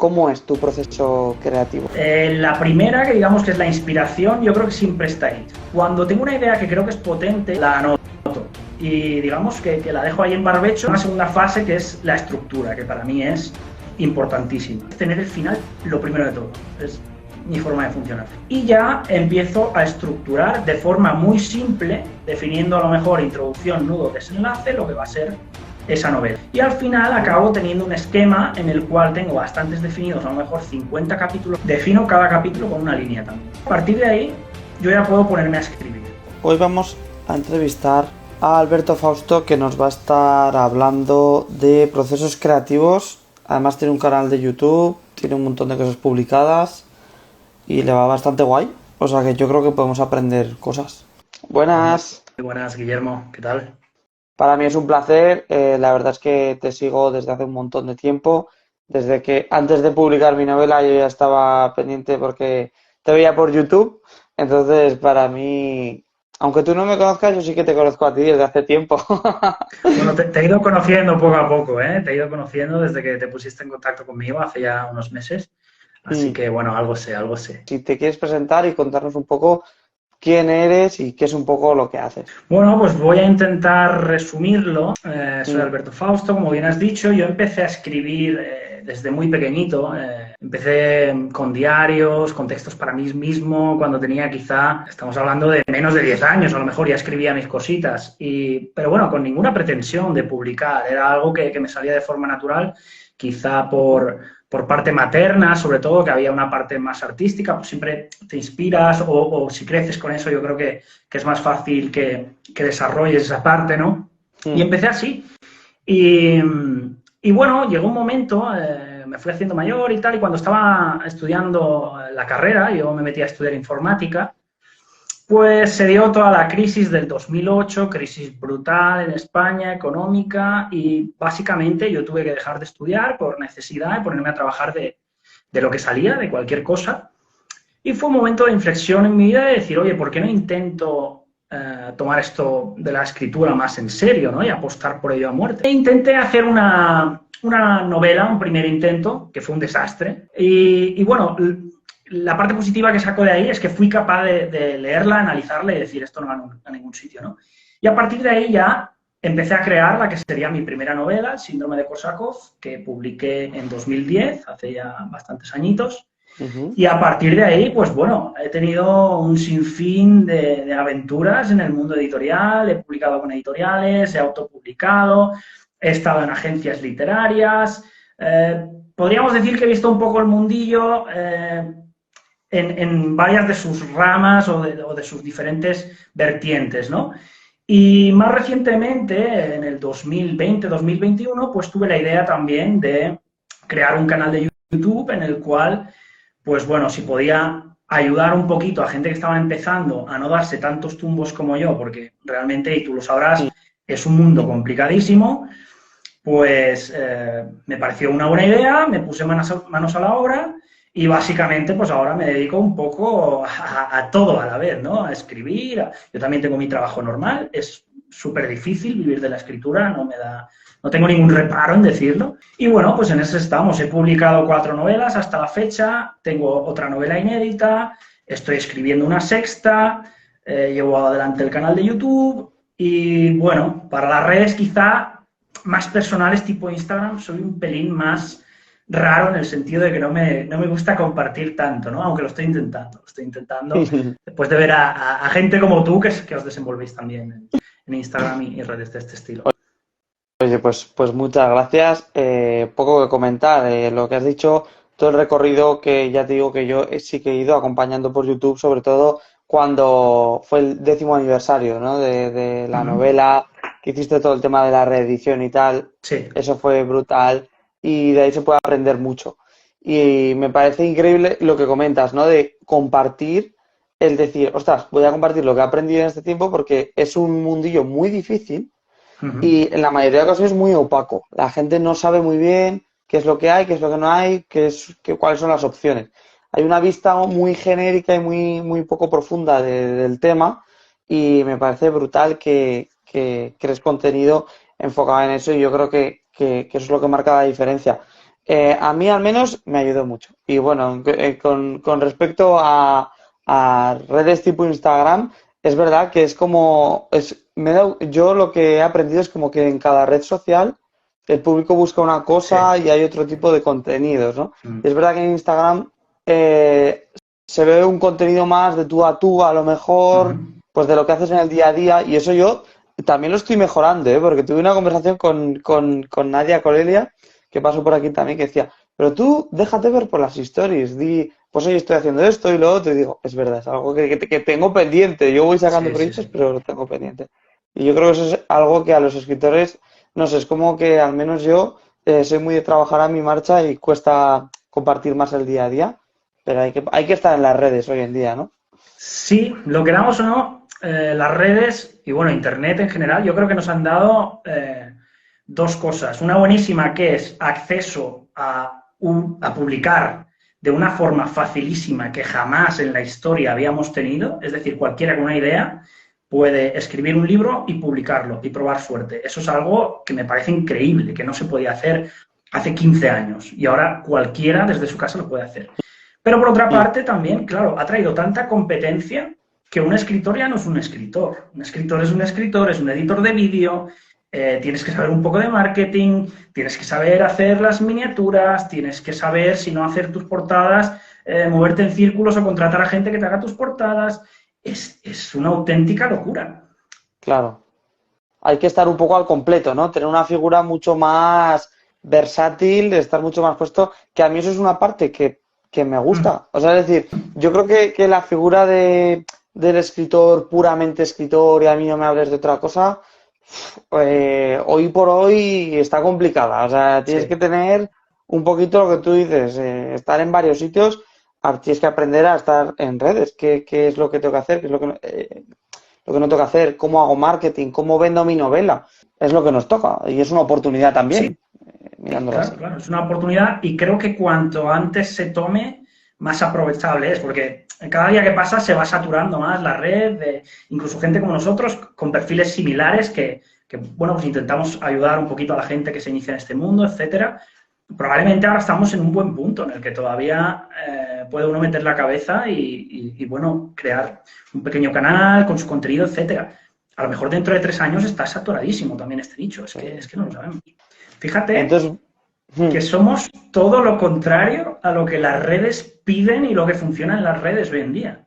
¿Cómo es tu proceso creativo? La primera, que digamos que es la inspiración, yo creo que siempre está ahí. Cuando tengo una idea que creo que es potente, la anoto. Y digamos que la dejo ahí en barbecho. Una segunda fase que es la estructura, que para mí es importantísima. Tener el final lo primero de todo. Es mi forma de funcionar. Y ya empiezo a estructurar de forma muy simple, definiendo a lo mejor introducción, nudo, desenlace, lo que va a ser esa novela. Y al final acabo teniendo un esquema en el cual tengo bastantes definidos, a lo mejor 50 capítulos. Defino cada capítulo con una línea también. A partir de ahí, yo ya puedo ponerme a escribir. Hoy vamos a entrevistar a Alberto Fausto, que nos va a estar hablando de procesos creativos. Además tiene un canal de YouTube, tiene un montón de cosas publicadas y le va bastante guay. O sea que yo creo que podemos aprender cosas. Buenas. Muy buenas, Guillermo. ¿Qué tal? Para mí es un placer. La verdad es que te sigo desde hace un montón de tiempo. Desde que antes de publicar mi novela yo ya estaba pendiente porque te veía por YouTube. Entonces, para mí, aunque tú no me conozcas, yo sí que te conozco a ti desde hace tiempo. Bueno, te he ido conociendo poco a poco, ¿eh? Te he ido conociendo desde que te pusiste en contacto conmigo hace ya unos meses. Así que, bueno, algo sé, algo sé. Si te quieres presentar y contarnos un poco quién eres y qué es un poco lo que haces. Bueno, pues voy a intentar resumirlo. Soy Alberto Fausto, como bien has dicho. Yo empecé a escribir desde muy pequeñito. Empecé con diarios, con textos para mí mismo, cuando tenía quizá, estamos hablando de menos de 10 años, a lo mejor ya escribía mis cositas. Pero bueno, con ninguna pretensión de publicar. Era algo que me salía de forma natural, quizá por parte materna, sobre todo, que había una parte más artística, pues siempre te inspiras o si creces con eso, yo creo que es más fácil que desarrolles esa parte, ¿no? Y empecé así. Y bueno, llegó un momento, me fui haciendo mayor y tal, y cuando estaba estudiando la carrera, yo me metí a estudiar informática, pues se dio toda la crisis del 2008, crisis brutal en España, económica, y básicamente yo tuve que dejar de estudiar por necesidad y ponerme a trabajar de lo que salía, de cualquier cosa. Y fue un momento de inflexión en mi vida de decir, oye, ¿por qué no intento tomar esto de la escritura más en serio, ¿no? Y apostar por ello a muerte? E intenté hacer una novela, un primer intento, que fue un desastre. Y bueno, la parte positiva que saco de ahí es que fui capaz de leerla, analizarla y decir, esto no va a ningún sitio, ¿no? Y a partir de ahí ya empecé a crear la que sería mi primera novela, El síndrome de Korsakov, que publiqué en 2010, hace ya bastantes añitos. Y a partir de ahí, pues bueno, he tenido un sinfín de aventuras en el mundo editorial, he publicado con editoriales, he autopublicado, he estado en agencias literarias, podríamos decir que he visto un poco el mundillo en varias de sus ramas o de sus diferentes vertientes, ¿no? Y más recientemente, en el 2020-2021, pues tuve la idea también de crear un canal de YouTube en el cual, pues bueno, si podía ayudar un poquito a gente que estaba empezando a no darse tantos tumbos como yo, porque realmente, y tú lo sabrás, es un mundo complicadísimo, pues me pareció una buena idea, me puse manos a la obra y básicamente pues ahora me dedico un poco a todo a la vez, ¿no? A escribir, yo también tengo mi trabajo normal, es súper difícil vivir de la escritura, no tengo ningún reparo en decirlo. Y bueno, pues en eso estamos. He publicado 4 novelas hasta la fecha, tengo otra novela inédita, estoy escribiendo una sexta, llevo adelante el canal de YouTube y bueno, para las redes quizá más personales tipo Instagram soy un pelín más raro en el sentido de que no me gusta compartir tanto, ¿no? Aunque lo estoy intentando. Después de ver a gente como tú que os desenvolvéis también en Instagram y redes de este estilo. Oye, pues muchas gracias. Poco que comentar. Lo que has dicho, todo el recorrido que ya te digo que yo sí que he ido acompañando por YouTube, sobre todo cuando fue el 10º aniversario, ¿no? de la novela, que hiciste todo el tema de la reedición y tal. Sí. Eso fue brutal y de ahí se puede aprender mucho. Y me parece increíble lo que comentas, ¿no? De compartir, el decir, ostras, voy a compartir lo que he aprendido en este tiempo porque es un mundillo muy difícil. Y en la mayoría de casos es muy opaco. La gente no sabe muy bien qué es lo que hay, qué es lo que no hay, cuáles son las opciones. Hay una vista muy genérica y muy poco profunda del tema y me parece brutal que crees contenido enfocado en eso y yo creo que eso es lo que marca la diferencia. A mí al menos me ayudó mucho. Y bueno, con respecto a redes tipo Instagram, es verdad que es como, yo lo que he aprendido es como que en cada red social el público busca una Sí. cosa y hay otro tipo de contenidos, ¿no? Mm. Y es verdad que en Instagram se ve un contenido más de tú, a lo mejor, Ujú. pues de lo que haces en el día a día, y eso yo también lo estoy mejorando, ¿eh? Porque tuve una conversación con Nadia Colelia, que pasó por aquí también, que decía, pero tú déjate ver por las stories, pues hoy estoy haciendo esto y lo otro, y digo, es verdad, es algo que tengo pendiente, yo voy sacando Sí, sí, proyectos, sí. pero lo tengo pendiente. Y yo creo que eso es algo que a los escritores, no sé, es como que al menos yo soy muy de trabajar a mi marcha y cuesta compartir más el día a día, pero hay que estar en las redes hoy en día, ¿no? Sí, lo queramos o no, las redes y bueno, Internet en general, yo creo que nos han dado dos cosas. Una buenísima que es acceso a publicar de una forma facilísima que jamás en la historia habíamos tenido, es decir, cualquiera con una idea puede escribir un libro y publicarlo y probar suerte. Eso es algo que me parece increíble, que no se podía hacer hace 15 años y ahora cualquiera desde su casa lo puede hacer. Pero por otra Sí, parte también, claro, ha traído tanta competencia que un escritor ya no es un escritor. Un escritor es un escritor, es un editor de vídeo, tienes que saber un poco de marketing, tienes que saber hacer las miniaturas, tienes que saber, si no hacer tus portadas, moverte en círculos o contratar a gente que te haga tus portadas. Es una auténtica locura. claro. Hay que estar un poco al completo, ¿no? Tener una figura mucho más versátil, estar mucho más puesto, que a mí eso es una parte que me gusta. O sea, es decir, yo creo que la figura del escritor, puramente escritor, y a mí no me hables de otra cosa, hoy por hoy está complicada. O sea, tienes que Sí. tener un poquito lo que tú dices, estar en varios sitios, tienes que aprender a estar en redes, qué es lo que tengo que hacer, qué es lo que no tengo que hacer, cómo hago marketing, cómo vendo mi novela. Es lo que nos toca y es una oportunidad Sí, también, mirándolo claro, así. claro, es una oportunidad y creo que cuanto antes se tome, más aprovechable es, porque cada día que pasa se va saturando más la red, incluso gente como nosotros, con perfiles similares bueno, pues intentamos ayudar un poquito a la gente que se inicia en este mundo, etcétera. Probablemente ahora estamos en un buen punto en el que todavía puede uno meter la cabeza y, bueno, crear un pequeño canal con su contenido, etcétera. A lo mejor dentro de 3 años está saturadísimo también este nicho, es que no lo sabemos. Fíjate Entonces, que somos todo lo contrario a lo que las redes piden y lo que funciona en las redes hoy en día.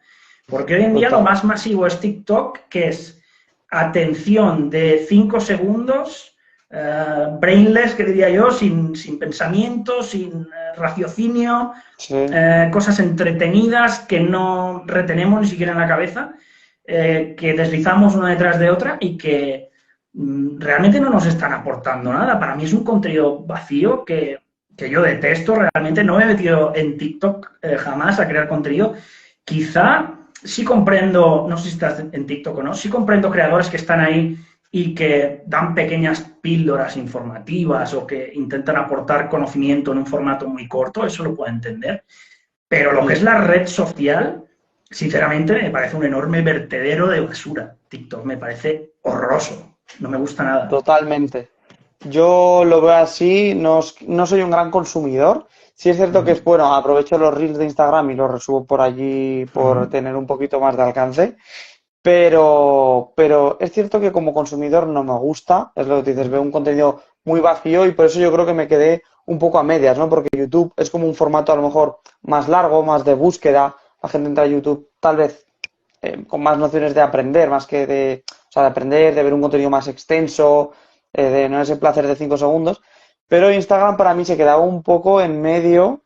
Porque hoy en día lo total. más masivo es TikTok, que es atención de 5 segundos, brainless, que diría yo, sin pensamiento, sin raciocinio, Sí. cosas entretenidas que no retenemos ni siquiera en la cabeza, que deslizamos una detrás de otra y que realmente no nos están aportando nada. Para mí es un contenido vacío que yo detesto. Realmente no me he metido en TikTok jamás a crear contenido. Quizá sí comprendo, no sé si estás en TikTok o no, sí comprendo creadores que están ahí y que dan pequeñas píldoras informativas o que intentan aportar conocimiento en un formato muy corto, eso lo puedo entender. Pero lo que es la red social, sinceramente, me parece un enorme vertedero de basura. TikTok me parece horroroso. No me gusta nada. Totalmente. Yo lo veo así, no soy un gran consumidor. Sí es Uh cierto que -huh. es bueno, aprovecho los reels de Instagram y los resubo por allí Uh -huh. por tener un poquito más de alcance. Pero es cierto que como consumidor no me gusta, es lo que dices, veo un contenido muy vacío y por eso yo creo que me quedé un poco a medias, ¿no? Porque YouTube es como un formato a lo mejor más largo, más de búsqueda. La gente entra a YouTube tal vez con más nociones de aprender, más que o sea, de aprender, de ver un contenido más extenso, de no ese placer de 5 segundos. Pero Instagram para mí se quedaba un poco en medio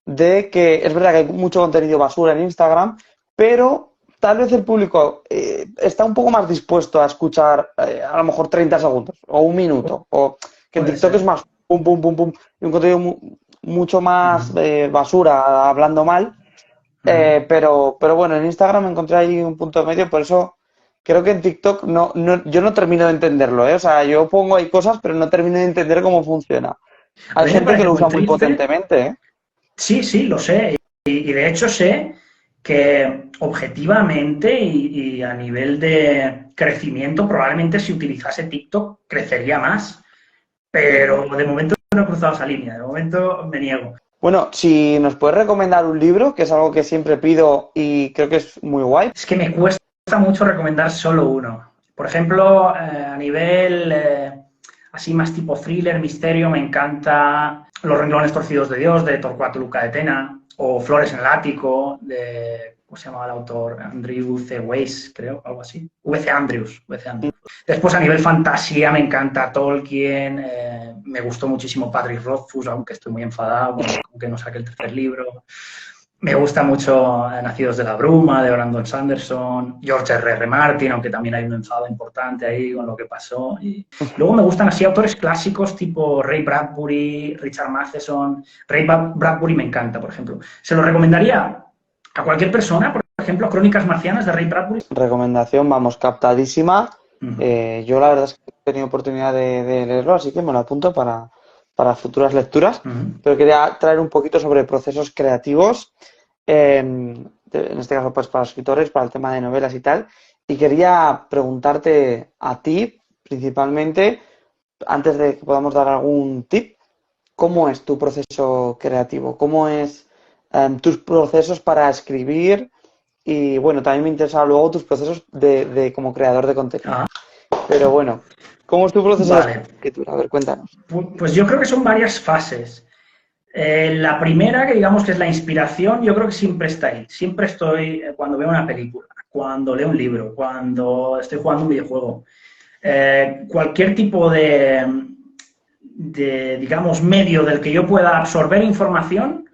de que es verdad que hay mucho contenido basura en Instagram, pero tal vez el público está un poco más dispuesto a escuchar a lo mejor 30 segundos o un minuto, o que en Puede TikTok es ser. más pum, pum, pum, pum, y un contenido mucho Uh más -huh. basura, hablando mal, Uh -huh. pero bueno, en Instagram encontré ahí un punto de medio, por eso creo que en TikTok yo no termino de entenderlo, ¿eh? O sea, yo pongo ahí cosas, pero no termino de entender cómo funciona. A Hay mí me gente que parece lo muy usa muy triste. potentemente, ¿eh? Sí, sí, lo sé. Y de hecho sé que objetivamente y a nivel de crecimiento, probablemente si utilizase TikTok crecería más. Sí. Pero de momento no he cruzado esa línea, de momento me niego. Bueno, si nos puedes recomendar un libro, que es algo que siempre pido y creo que es muy guay. Es que me cuesta mucho recomendar solo uno. Por ejemplo, a nivel así más tipo thriller, misterio, me encanta Los renglones torcidos de Dios, de Torcuato Luca de Tena, o Flores en el ático, de, ¿cómo se llama el autor? Andrew C. Weiss, creo, algo así. V.C. Andrews. Después, a nivel fantasía, me encanta Tolkien, me gustó muchísimo Patrick Rothfuss, aunque estoy muy enfadado con que no saque el tercer libro. Me gusta mucho Nacidos de la Bruma, de Brandon Sanderson, George R.R. Martin, aunque también hay un enfado importante ahí con lo que pasó. Y luego me gustan así autores clásicos tipo Ray Bradbury, Richard Matheson. Ray Bradbury me encanta, por ejemplo. Se lo recomendaría a cualquier persona, por ejemplo, Crónicas Marcianas de Ray Bradbury. Recomendación, vamos, captadísima. Yo la verdad es que he tenido oportunidad de leerlo, así que me lo apunto para futuras lecturas. Pero quería traer un poquito sobre procesos creativos. En este caso pues para escritores, para el tema de novelas y tal, y quería preguntarte a ti principalmente, antes de que podamos dar algún tip, ¿cómo es tu proceso creativo? ¿Cómo es tus procesos para escribir? Y bueno, también me interesa luego tus procesos de como creador de contenido. Pero bueno, ¿cómo es tu proceso de escritura? A ver, cuéntanos. Pues yo creo que son varias fases. La primera, que digamos que es la inspiración, yo creo que siempre está ahí. Siempre estoy cuando veo una película, cuando leo un libro, cuando estoy jugando un videojuego. Cualquier tipo de, digamos, medio del que yo pueda absorber información,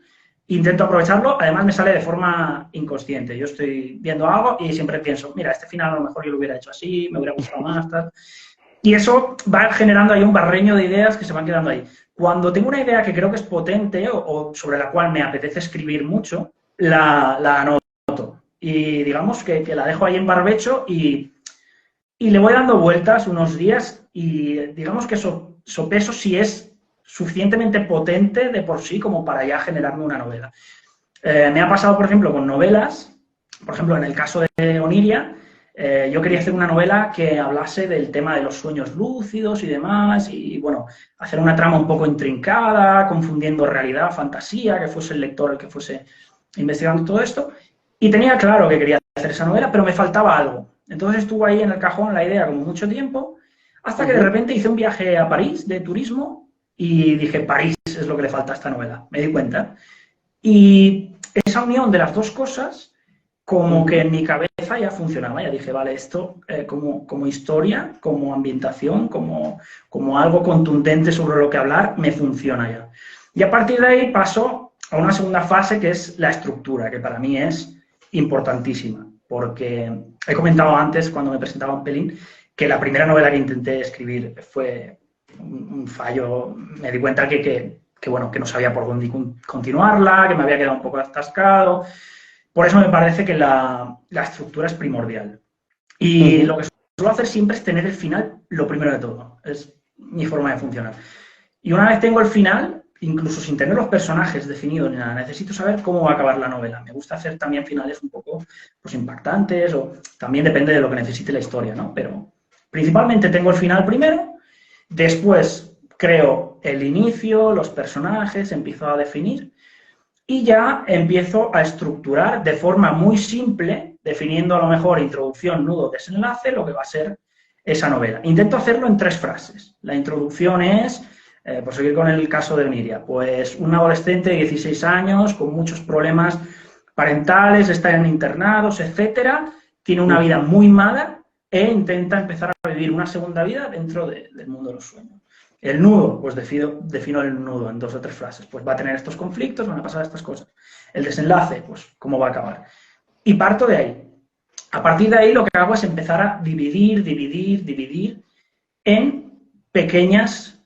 intento aprovecharlo. Además, me sale de forma inconsciente. Yo estoy viendo algo y siempre pienso, mira, este final a lo mejor yo lo hubiera hecho así, me hubiera gustado más, tal. Y eso va generando ahí un barreño de ideas que se van quedando ahí. Cuando tengo una idea que creo que es potente o sobre la cual me apetece escribir mucho, la anoto. Y digamos que la dejo ahí en barbecho y le voy dando vueltas unos días y digamos que sopeso si es suficientemente potente de por sí como para ya generarme una novela. Me ha pasado, por ejemplo, con novelas, por ejemplo, en el caso de Oniria, yo quería hacer una novela que hablase del tema de los sueños lúcidos y demás, y bueno, hacer una trama un poco intrincada, confundiendo realidad, fantasía, que fuese el lector el que fuese investigando todo esto, y tenía claro que quería hacer esa novela, pero me faltaba algo. Entonces estuvo ahí en el cajón la idea como mucho tiempo, hasta que de repente hice un viaje a París de turismo y dije, París es lo que le falta a esta novela, me di cuenta. Y esa unión de las dos cosas, como que en mi cabeza ya funcionaba, ya dije, vale, esto como historia, como ambientación, como algo contundente sobre lo que hablar, me funciona ya. Y a partir de ahí paso a una segunda fase que es la estructura, que para mí es importantísima, porque he comentado antes, cuando me presentaba un pelín, que la primera novela que intenté escribir fue un fallo. Me di cuenta que bueno, que no sabía por dónde continuarla, que me había quedado un poco atascado. Por eso me parece que la estructura es primordial. Y lo que suelo hacer siempre es tener el final lo primero de todo. Es mi forma de funcionar. Y una vez tengo el final, incluso sin tener los personajes definidos ni nada, necesito saber cómo va a acabar la novela. Me gusta hacer también finales un poco pues, impactantes, o también depende de lo que necesite la historia, ¿no? Pero principalmente tengo el final primero, después creo el inicio, los personajes, empiezo a definir y ya empiezo a estructurar de forma muy simple, definiendo a lo mejor introducción, nudo, desenlace, lo que va a ser esa novela. Intento hacerlo en 3 frases. La introducción es, por seguir con el caso de Oniria, pues un adolescente de 16 años con muchos problemas parentales, está en internados, etcétera, tiene una vida muy mala e intenta empezar a vivir una segunda vida dentro del mundo de los sueños. El nudo, pues defino el nudo en 2 o 3 frases. Pues va a tener estos conflictos, van a pasar estas cosas. El desenlace, pues cómo va a acabar. Y parto de ahí. A partir de ahí lo que hago es empezar a dividir en pequeñas,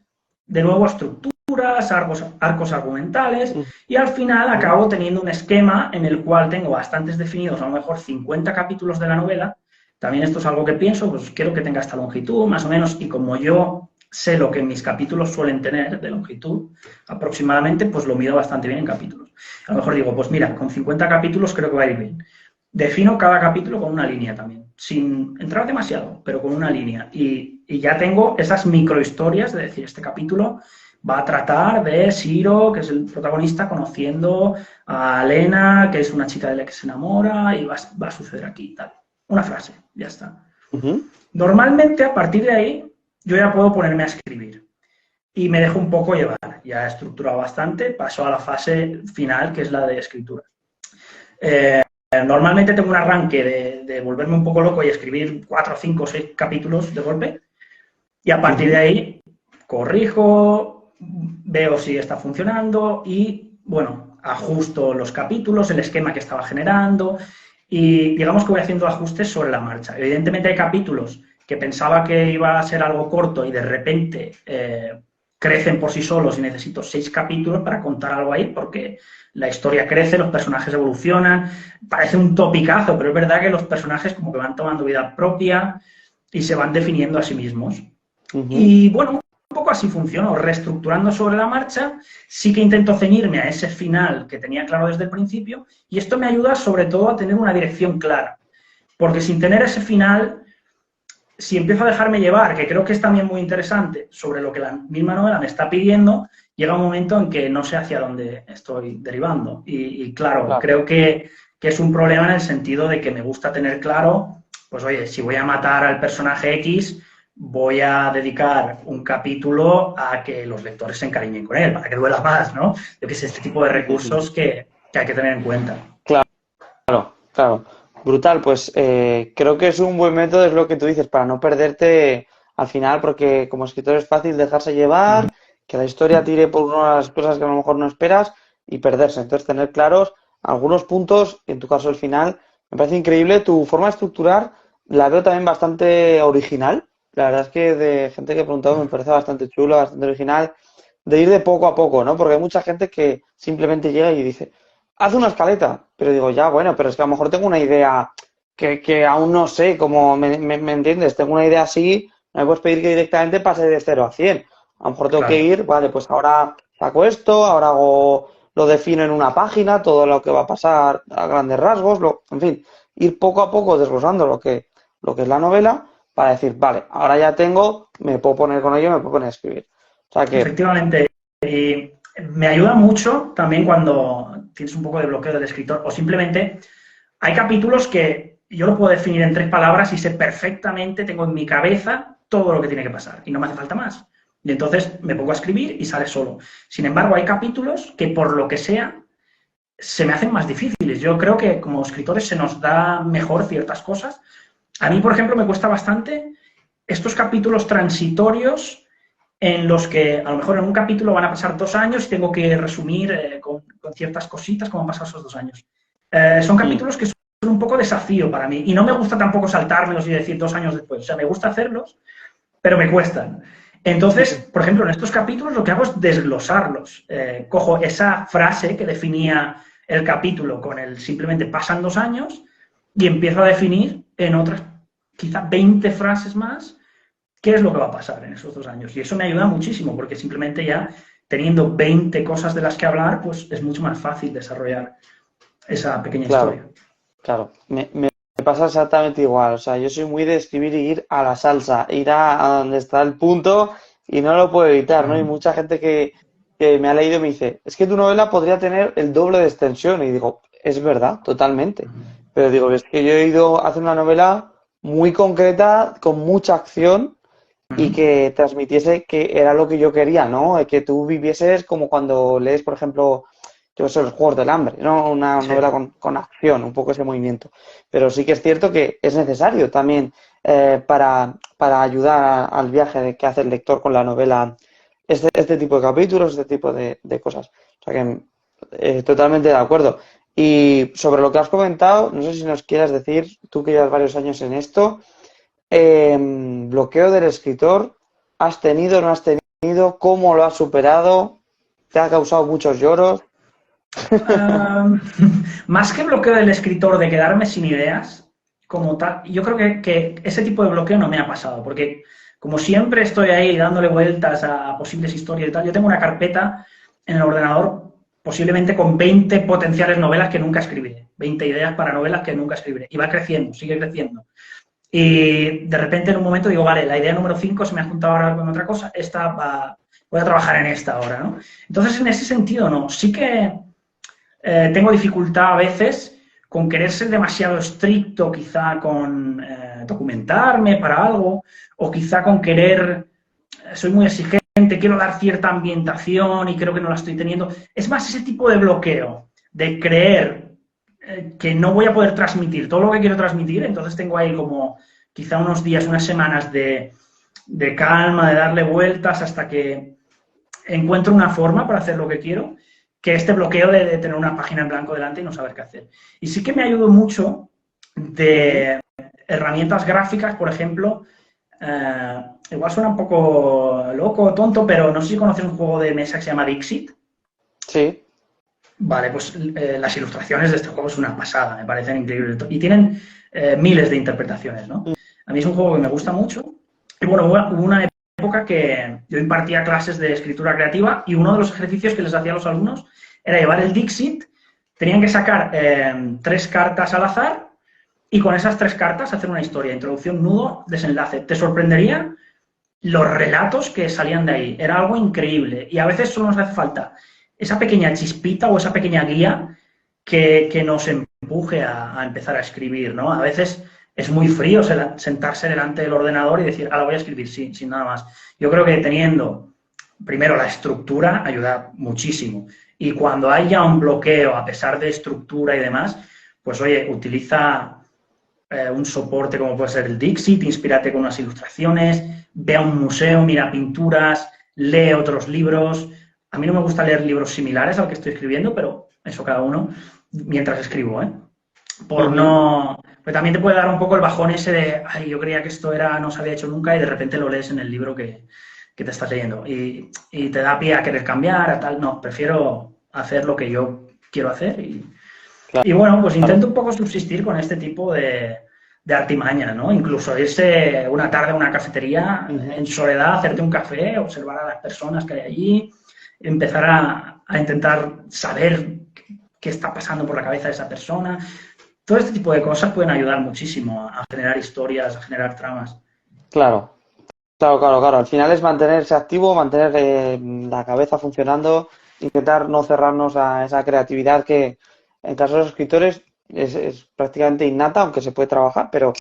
de nuevo, estructuras, arcos argumentales, y al final acabo teniendo un esquema en el cual tengo bastantes definidos, a lo mejor 50 capítulos de la novela. También esto es algo que pienso, pues quiero que tenga esta longitud, más o menos, y como yo sé lo que mis capítulos suelen tener de longitud aproximadamente, pues lo mido bastante bien en capítulos. A lo mejor digo, pues mira, con 50 capítulos creo que va a ir bien. Defino cada capítulo con una línea también, sin entrar demasiado, pero con una línea. Y ya tengo esas microhistorias de decir, este capítulo va a tratar de Shiro, que es el protagonista, conociendo a Lena, que es una chica de la que se enamora, y va a suceder aquí, tal. Una frase, ya está. Normalmente, a partir de ahí, yo ya puedo ponerme a escribir. Y me dejo un poco llevar. Ya he estructurado bastante, paso a la fase final, que es la de escritura. Normalmente tengo un arranque de volverme un poco loco y escribir 4, 5, 6 capítulos de golpe. Y a partir de ahí, corrijo, veo si está funcionando y, bueno, ajusto los capítulos, el esquema que estaba generando y digamos que voy haciendo ajustes sobre la marcha. Evidentemente hay capítulos que pensaba que iba a ser algo corto y de repente crecen por sí solos y necesito 6 capítulos para contar algo ahí porque la historia crece, los personajes evolucionan, parece un topicazo, pero es verdad que los personajes como que van tomando vida propia y se van definiendo a sí mismos. Y bueno, un poco así funciona, reestructurando sobre la marcha, sí que intento ceñirme a ese final que tenía claro desde el principio y esto me ayuda sobre todo a tener una dirección clara, porque sin tener ese final, si empiezo a dejarme llevar, que creo que es también muy interesante, sobre lo que la misma novela me está pidiendo, llega un momento en que no sé hacia dónde estoy derivando y claro, creo que es un problema en el sentido de que me gusta tener claro, pues oye, si voy a matar al personaje X, voy a dedicar un capítulo a que los lectores se encariñen con él, para que duela más, ¿no? Yo que sé, este tipo de recursos que hay que tener en cuenta. Claro. Brutal, pues creo que es un buen método, es lo que tú dices, para no perderte al final, porque como escritor es fácil dejarse llevar, que la historia tire por una de las cosas que a lo mejor no esperas y perderse. Entonces, tener claros algunos puntos, en tu caso el final, me parece increíble. Tu forma de estructurar la veo también bastante original. La verdad es que de gente que he preguntado me parece bastante chulo, bastante original, de ir de poco a poco, ¿no? Porque hay mucha gente que simplemente llega y dice, haz una escaleta, pero digo, ya, bueno, pero es que a lo mejor tengo una idea que aún no sé cómo, ¿me entiendes? Tengo una idea así, no me puedes pedir que directamente pase de 0 a 100. A lo mejor tengo que ir, vale, pues ahora saco esto, ahora lo defino en una página, todo lo que va a pasar a grandes rasgos, en fin, ir poco a poco desglosando lo que es la novela para decir, vale, ahora ya tengo, me puedo poner con ello, me puedo poner a escribir. O sea que... Efectivamente, y me ayuda mucho también cuando tienes un poco de bloqueo del escritor o simplemente hay capítulos que yo lo puedo definir en 3 palabras y sé perfectamente, tengo en mi cabeza todo lo que tiene que pasar y no me hace falta más. Y entonces me pongo a escribir y sale solo. Sin embargo, hay capítulos que por lo que sea se me hacen más difíciles. Yo creo que como escritores se nos da mejor ciertas cosas. A mí, por ejemplo, me cuesta bastante estos capítulos transitorios en los que a lo mejor en un capítulo van a pasar 2 años y tengo que resumir con ciertas cositas cómo han pasado esos 2 años. Son capítulos que son un poco desafío para mí y no me gusta tampoco saltármelos y decir 2 años después. O sea, me gusta hacerlos, pero me cuestan. Entonces, por ejemplo, en estos capítulos lo que hago es desglosarlos. Cojo esa frase que definía el capítulo con el simplemente pasan 2 años y empiezo a definir en otras quizá 20 frases más qué es lo que va a pasar en esos 2 años. Y eso me ayuda muchísimo porque simplemente ya teniendo 20 cosas de las que hablar, pues es mucho más fácil desarrollar esa pequeña historia. Claro, me pasa exactamente igual. O sea, yo soy muy de escribir y ir a la salsa, ir a donde está el punto y no lo puedo evitar, ¿no? Y mucha gente que me ha leído me dice, es que tu novela podría tener el doble de extensión. Y digo, es verdad, totalmente. Pero digo, es que yo he ido a hacer una novela muy concreta, con mucha acción y que transmitiese que era lo que yo quería, ¿no? Que tú vivieses como cuando lees, por ejemplo, yo sé, los Juegos del Hambre, ¿no? Una novela con acción, un poco ese movimiento. Pero sí que es cierto que es necesario también para ayudar al viaje que hace el lector con la novela este tipo de capítulos, este tipo de cosas. O sea que totalmente de acuerdo. Y sobre lo que has comentado, no sé si nos quieras decir, tú que llevas varios años en esto, bloqueo del escritor, ¿has tenido o no has tenido? ¿Cómo lo has superado? ¿Te ha causado muchos lloros? Más que bloqueo del escritor de quedarme sin ideas, como tal, yo creo que ese tipo de bloqueo no me ha pasado, porque como siempre estoy ahí dándole vueltas a posibles historias y tal, yo tengo una carpeta en el ordenador posiblemente con 20 potenciales novelas que nunca escribiré, 20 ideas para novelas que nunca escribiré, y va creciendo, sigue creciendo. Y de repente en un momento digo, vale, la idea número 5 se me ha juntado ahora con otra cosa, esta va, voy a trabajar en esta ahora, ¿no? Entonces, en ese sentido, no. Sí que tengo dificultad a veces con querer ser demasiado estricto, quizá con documentarme para algo, o quizá con querer, soy muy exigente, quiero dar cierta ambientación y creo que no la estoy teniendo. Es más ese tipo de bloqueo, de creer que no voy a poder transmitir todo lo que quiero transmitir, entonces tengo ahí como quizá unos días, unas semanas de calma, de darle vueltas hasta que encuentro una forma para hacer lo que quiero, que este bloqueo de tener una página en blanco delante y no saber qué hacer. Y sí que me ayudó mucho de herramientas gráficas, por ejemplo, igual suena un poco loco o tonto, pero no sé si conoces un juego de mesa que se llama Dixit. Sí. Vale, pues las ilustraciones de este juego es una pasada, me parecen increíbles. Y tienen miles de interpretaciones, ¿no? A mí es un juego que me gusta mucho. Y bueno, hubo una época que yo impartía clases de escritura creativa y uno de los ejercicios que les hacía a los alumnos era llevar el Dixit, tenían que sacar 3 cartas al azar y con esas 3 cartas hacer una historia, introducción, nudo, desenlace. Te sorprendería los relatos que salían de ahí. Era algo increíble. Y a veces solo nos hace falta esa pequeña chispita o esa pequeña guía que nos empuje a empezar a escribir, ¿no? A veces es muy frío sentarse delante del ordenador y decir, ahora voy a escribir, sí, sin nada más. Yo creo que teniendo, primero, la estructura ayuda muchísimo. Y cuando haya un bloqueo, a pesar de estructura y demás, pues oye, utiliza un soporte como puede ser el Dixit, inspírate con unas ilustraciones, ve a un museo, mira pinturas, lee otros libros. A mí no me gusta leer libros similares al que estoy escribiendo, pero eso cada uno mientras escribo, ¿eh? Por no... Pues también te puede dar un poco el bajón ese de, ay, yo creía que esto no se había hecho nunca y de repente lo lees en el libro que te estás leyendo y te da pie a querer cambiar, a tal. No, prefiero hacer lo que yo quiero hacer y bueno, pues intento un poco subsistir con este tipo de artimañas, ¿no? Incluso irse una tarde a una cafetería en soledad, hacerte un café, observar a las personas que hay allí, empezar a intentar saber qué está pasando por la cabeza de esa persona. Todo este tipo de cosas pueden ayudar muchísimo a generar historias, a generar tramas. Claro. Al final es mantenerse activo, mantener la cabeza funcionando, intentar no cerrarnos a esa creatividad que en caso de los escritores es prácticamente innata, aunque se puede trabajar, pero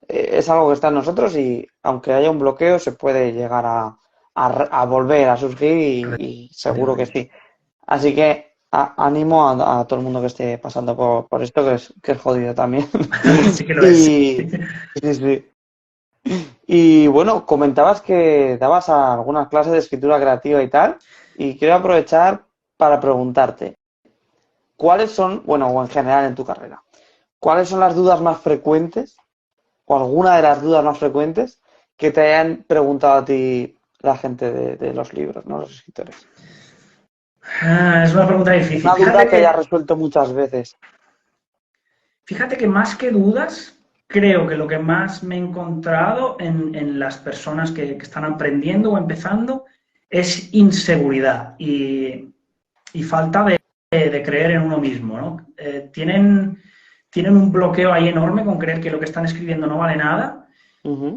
es algo que está en nosotros y aunque haya un bloqueo se puede llegar a volver a surgir y seguro que sí. Así que animo a todo el mundo que esté pasando por esto, que es jodido también. Sí que lo es. Sí. Y bueno, comentabas que dabas algunas clases de escritura creativa y tal, y quiero aprovechar para preguntarte, ¿cuáles son, bueno, o en general en tu carrera, cuáles son las dudas más frecuentes, o alguna de las dudas más frecuentes que te hayan preguntado a ti la gente de los libros, ¿no? Los escritores? Es una pregunta difícil. Una duda que hayas resuelto muchas veces. Fíjate que más que dudas, creo que lo que más me he encontrado en las personas que están aprendiendo o empezando es inseguridad y falta de creer en uno mismo, ¿no? Tienen un bloqueo ahí enorme con creer que lo que están escribiendo no vale nada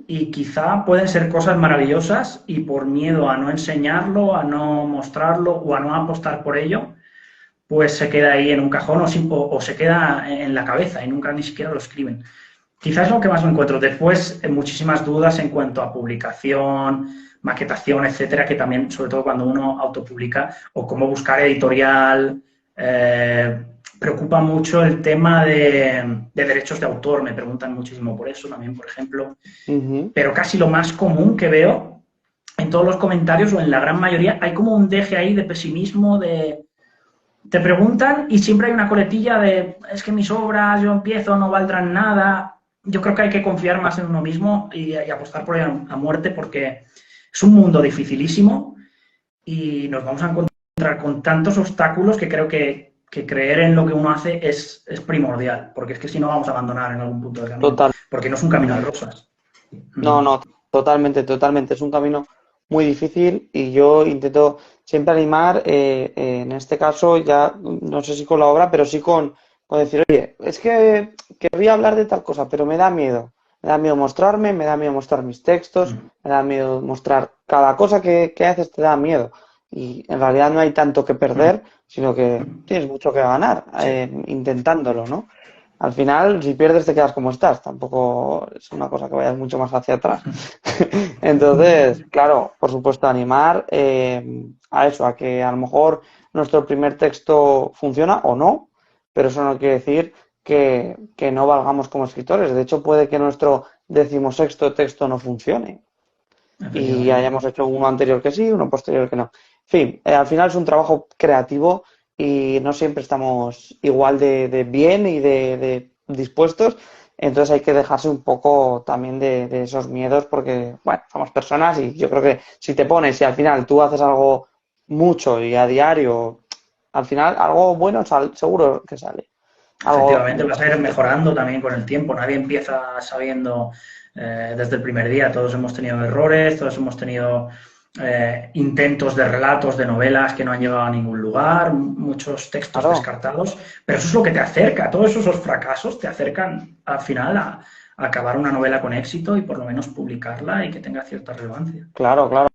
y quizá pueden ser cosas maravillosas y por miedo a no enseñarlo, a no mostrarlo o a no apostar por ello, pues se queda ahí en un cajón o se queda en la cabeza y nunca ni siquiera lo escriben. Quizás es lo que más me encuentro. Después, muchísimas dudas en cuanto a publicación, maquetación, etcétera, que también, sobre todo cuando uno autopublica, o cómo buscar editorial. Preocupa mucho el tema de derechos de autor, me preguntan muchísimo por eso también, por ejemplo. Pero casi lo más común que veo en todos los comentarios, o en la gran mayoría, hay como un deje ahí de pesimismo, te preguntan y siempre hay una coletilla de es que mis obras, yo empiezo, no valdrán nada. Yo creo que hay que confiar más en uno mismo y apostar por ello a muerte porque es un mundo dificilísimo y nos vamos a encontrar con tantos obstáculos que creo que creer en lo que uno hace es primordial, porque es que si no vamos a abandonar en algún punto del camino. Total. Porque no es un camino de rosas. No, totalmente. Es un camino muy difícil y yo intento siempre animar, en este caso ya no sé si con la obra, pero sí con decir, oye, es que querría hablar de tal cosa, pero me da miedo Me da miedo mostrarme, me da miedo mostrar mis textos, me da miedo mostrar cada cosa que haces, te da miedo. Y en realidad no hay tanto que perder, sino que tienes mucho que ganar intentándolo, ¿no? Al final, si pierdes, te quedas como estás. Tampoco es una cosa que vayas mucho más hacia atrás. Entonces, claro, por supuesto, animar a eso, a que a lo mejor nuestro primer texto funciona o no, pero eso no quiere decir que no valgamos como escritores. De hecho, puede que nuestro 16º texto no funcione y hayamos hecho uno anterior que sí, uno posterior que no. En fin, al final es un trabajo creativo y no siempre estamos igual de bien y de dispuestos. Entonces hay que dejarse un poco también de esos miedos porque, bueno, somos personas y yo creo que si te pones y al final tú haces algo mucho y a diario, al final algo bueno seguro que sale. Algo... Efectivamente, vas a ir mejorando también con el tiempo. Nadie empieza sabiendo desde el primer día. Todos hemos tenido errores, todos hemos tenido intentos de relatos, de novelas que no han llegado a ningún lugar, muchos textos Claro. descartados, pero eso es lo que te acerca. Todos esos fracasos te acercan al final a acabar una novela con éxito y por lo menos publicarla y que tenga cierta relevancia. Claro, claro.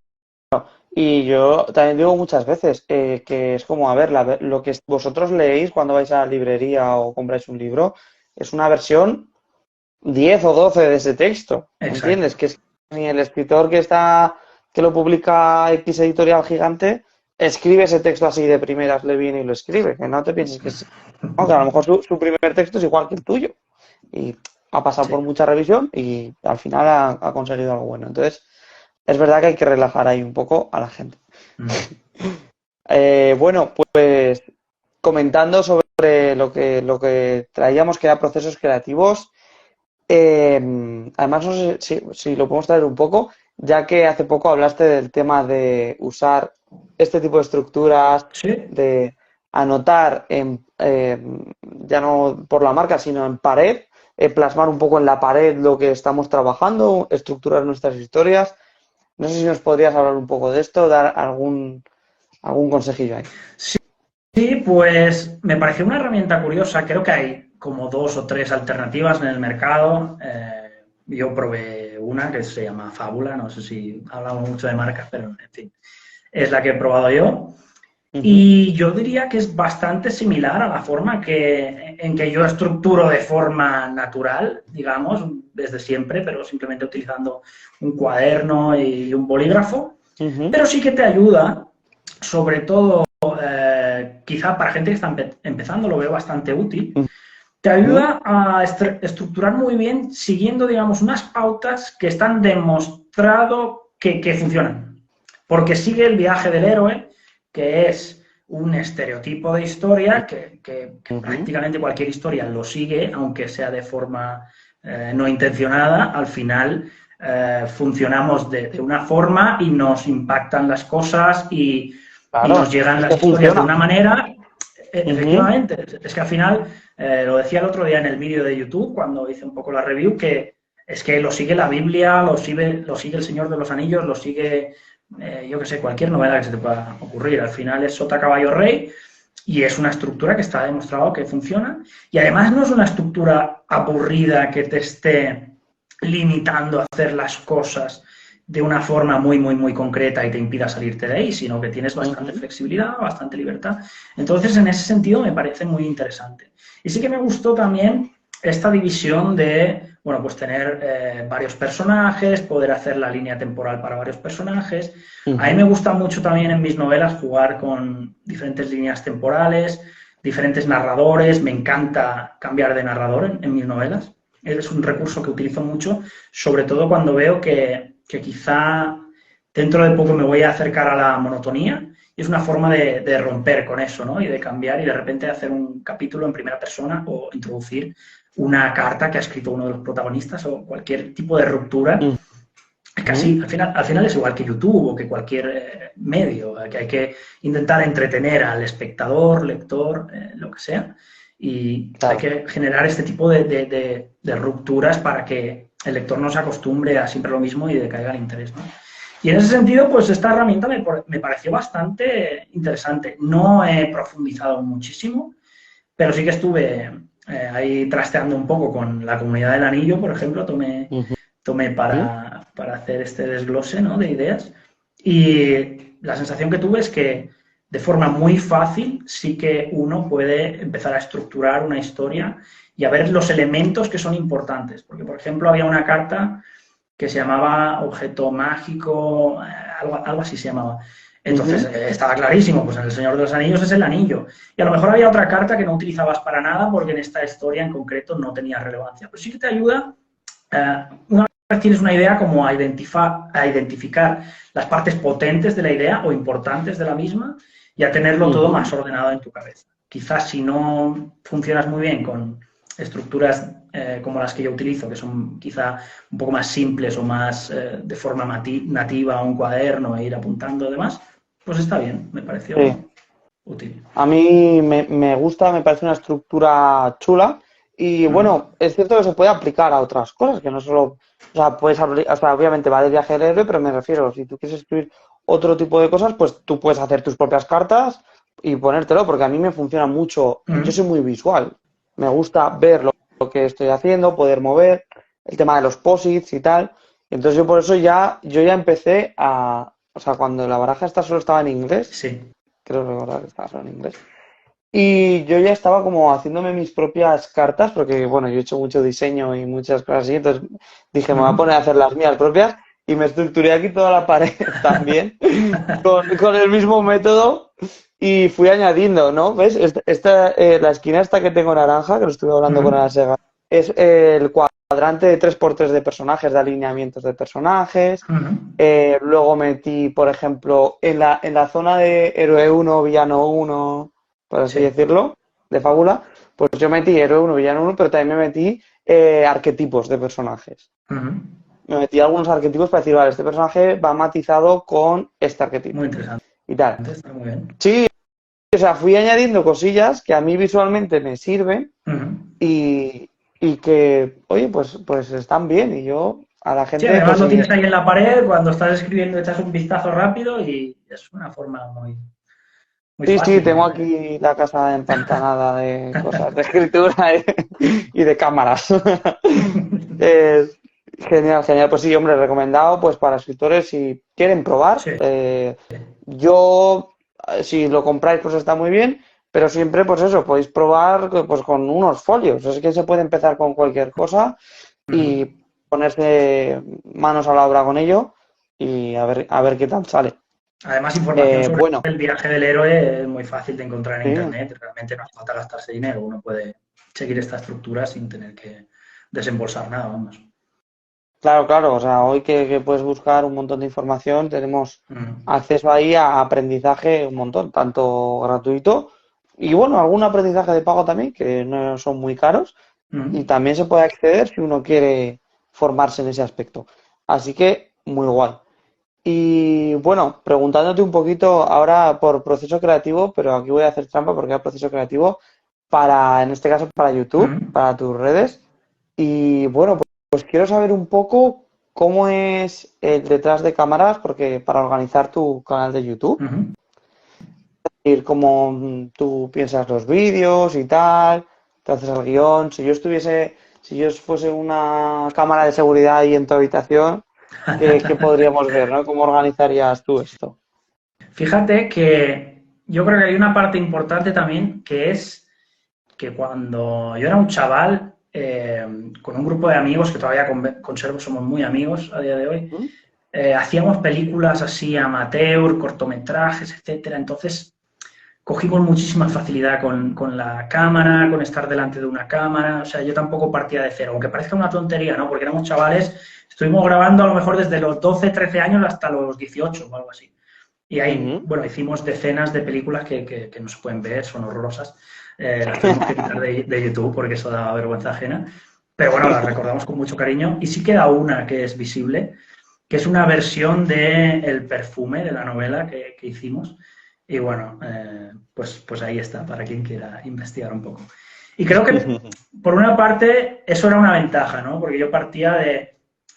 Y yo también digo muchas veces que es como, a ver, lo que vosotros leéis cuando vais a la librería o compráis un libro es una versión 10 o 12 de ese texto, Exacto. ¿entiendes? Que es que ni el escritor que lo publica X editorial gigante, escribe ese texto así de primeras, le viene y lo escribe. Que no te pienses no, que a lo mejor su primer texto es igual que el tuyo. Y ha pasado por Sí. mucha revisión y al final ha conseguido algo bueno. Entonces, es verdad que hay que relajar ahí un poco a la gente. Mm. Bueno, pues comentando sobre lo que traíamos, que era procesos creativos, además no sé si lo podemos traer un poco, ya que hace poco hablaste del tema de usar este tipo de estructuras, Sí. de anotar ya no por la marca, sino en pared, plasmar un poco en la pared lo que estamos trabajando, estructurar nuestras historias. No sé si nos podrías hablar un poco de esto, dar algún consejillo ahí. Sí, pues me pareció una herramienta curiosa. Creo que hay como 2 o 3 alternativas en el mercado. Yo probé una que se llama Fábula, no sé si hablamos mucho de marcas, pero en fin, es la que he probado yo. Ujú, Y yo diría que es bastante similar a la forma en que yo estructuro de forma natural, digamos, desde siempre, pero simplemente utilizando un cuaderno y un bolígrafo. ujú, Pero sí que te ayuda, sobre todo quizá para gente que está empezando, lo veo bastante útil, te ujú. ayuda a estructurar muy bien siguiendo, digamos, unas pautas que están demostrado que funcionan. Porque sigue el viaje del héroe, que es un estereotipo de historia que Ujú. prácticamente cualquier historia lo sigue, aunque sea de forma no intencionada, al final funcionamos de una forma y nos impactan las cosas y nos Claro, llegan es las que historias de funciona. una manera, Ujú, efectivamente, es que al final, lo decía el otro día en el vídeo de YouTube, cuando hice un poco la review, que es que lo sigue la Biblia, lo sigue el Señor de los Anillos, lo sigue, yo que sé, cualquier novela que se te pueda ocurrir. Al final es sota, caballo, rey, y es una estructura que está demostrado que funciona. Y además no es una estructura aburrida que te esté limitando a hacer las cosas de una forma muy, muy, muy concreta y te impida salirte de ahí, sino que tienes bastante ujú. flexibilidad, bastante libertad. Entonces, en ese sentido, me parece muy interesante. Y sí que me gustó también esta división de, bueno, pues tener varios personajes, poder hacer la línea temporal para varios personajes. A mí me Ujú. gusta mucho también en mis novelas jugar con diferentes líneas temporales, diferentes narradores. Me encanta cambiar de narrador en mis novelas. Es un recurso que utilizo mucho, sobre todo cuando veo que quizá dentro de poco me voy a acercar a la monotonía y es una forma de romper con eso, ¿no? Y de cambiar y de repente hacer un capítulo en primera persona o introducir una carta que ha escrito uno de los protagonistas o cualquier tipo de ruptura. Ujú. Casi, al final es igual que YouTube o que cualquier medio, que hay que intentar entretener al espectador, lector, lo que sea, y hay Claro. que generar este tipo de rupturas para que el lector no se acostumbre a siempre lo mismo y decaiga el interés, ¿no? Y en ese sentido, pues esta herramienta me pareció bastante interesante. No he profundizado muchísimo, pero sí que estuve ahí trasteando un poco con la comunidad del anillo, por ejemplo, Ujú. tomé para hacer este desglose, ¿no?, de ideas. Y la sensación que tuve es que de forma muy fácil sí que uno puede empezar a estructurar una historia y a ver los elementos que son importantes. Porque, por ejemplo, había una carta que se llamaba objeto mágico, algo así se llamaba. Entonces, Ujú. estaba clarísimo, pues en El Señor de los Anillos es el anillo. Y a lo mejor había otra carta que no utilizabas para nada porque en esta historia en concreto no tenía relevancia. Pero sí que te ayuda, una vez tienes una idea, como a identificar las partes potentes de la idea o importantes de la misma y a tenerlo todo Ujú. más ordenado en tu cabeza. Quizás si no funcionas muy bien con estructuras como las que yo utilizo, que son quizá un poco más simples o más de forma nativa, un cuaderno e ir apuntando demás, pues está bien, me Sí. pareció útil. A mí me gusta, me parece una estructura chula y Mm, bueno, es cierto que se puede aplicar a otras cosas, que no solo, o sea, o sea, obviamente va de viaje del héroe, pero me refiero, si tú quieres escribir otro tipo de cosas, pues tú puedes hacer tus propias cartas y ponértelo, porque a mí me funciona mucho, yo soy mm, muy visual, me gusta ver lo que estoy haciendo, poder mover, el tema de los posits y tal, entonces yo por eso yo ya empecé o sea, cuando la baraja esta solo estaba en inglés, sí. creo recordar que estaba solo en inglés. Y yo ya estaba como haciéndome mis propias cartas, porque bueno, yo he hecho mucho diseño y muchas cosas así, entonces dije, me voy a Mm. poner a hacer las mías propias y me estructuré aquí toda la pared también con el mismo método y fui añadiendo, ¿no? ¿Ves? La esquina esta que tengo naranja, que lo estuve hablando con Mm. Arasega, es el cuadrante de 3x3 de personajes, de alineamientos de personajes. Mm. Luego metí, por ejemplo, en la zona de héroe uno villano uno por así Sí. decirlo, de fábula, pues yo metí héroe uno villano uno pero también me metí arquetipos de personajes. Mm. Me metí algunos arquetipos para decir, vale, este personaje va matizado con este Muy arquetipo interesante, y tal. está muy bien. Sí, o sea, fui añadiendo cosillas que a mí visualmente me sirven Mm. y, y que, oye, pues están bien y yo a la Sí, gente, además pues lo sí. tienes ahí en la pared, cuando estás escribiendo echas un vistazo rápido y es una forma muy Sí, sí, fácil, tengo ¿no? aquí la casa empantanada de cosas de escritura y de cámaras. Es genial, genial. Pues sí, hombre, recomendado pues para escritores si quieren probar. Sí. Si lo compráis, pues está muy bien, pero siempre, pues eso, podéis probar pues con unos folios. Es que se puede empezar con cualquier cosa Mm. y ponerse manos a la obra con ello y a ver qué tal sale. Además, información sobre Bueno, el viaje del héroe es muy fácil de encontrar en sí. Internet. Realmente no hace falta gastarse dinero. Uno puede seguir esta estructura sin tener que desembolsar nada, vamos. Claro, claro, o sea, hoy que puedes buscar un montón de información, tenemos Mm. acceso ahí a aprendizaje un montón, tanto gratuito y bueno, algún aprendizaje de pago también, que no son muy caros y Mm. también se puede acceder si uno quiere formarse en ese aspecto. Así que muy guay. Y bueno, preguntándote un poquito ahora por proceso creativo, pero aquí voy a hacer trampa porque es proceso creativo para, en este caso, para YouTube, Mm. para tus redes. Y bueno, pues quiero saber un poco cómo es el detrás de cámaras, porque para organizar tu canal de YouTube, Mm. ir cómo tú piensas los vídeos y tal, te haces el guión. Si yo fuese una cámara de seguridad ahí en tu habitación, ¿qué podríamos ver, ¿no? ¿Cómo organizarías tú esto? Fíjate que yo creo que hay una parte importante también que es que cuando yo era un chaval, con un grupo de amigos que todavía conservo, somos muy amigos a día de hoy, ¿Mm? hacíamos películas así amateur, cortometrajes, etcétera. Entonces cogimos muchísima facilidad con la cámara, con estar delante de una cámara. O sea, yo tampoco partía de cero, aunque parezca una tontería, ¿no? Porque éramos chavales, estuvimos grabando a lo mejor desde los 12, 13 años hasta los 18 o algo así. Y ahí, Ujú. bueno, hicimos decenas de películas que no se pueden ver, son horrorosas. Las tuvimos que quitar de YouTube porque eso daba vergüenza ajena. Pero bueno, las recordamos con mucho cariño. Y sí queda una que es visible, que es una versión de El perfume, de la novela que hicimos. Y bueno, pues ahí está, para quien quiera investigar un poco. Y creo que, por una parte, eso era una ventaja, ¿no? Porque yo partía de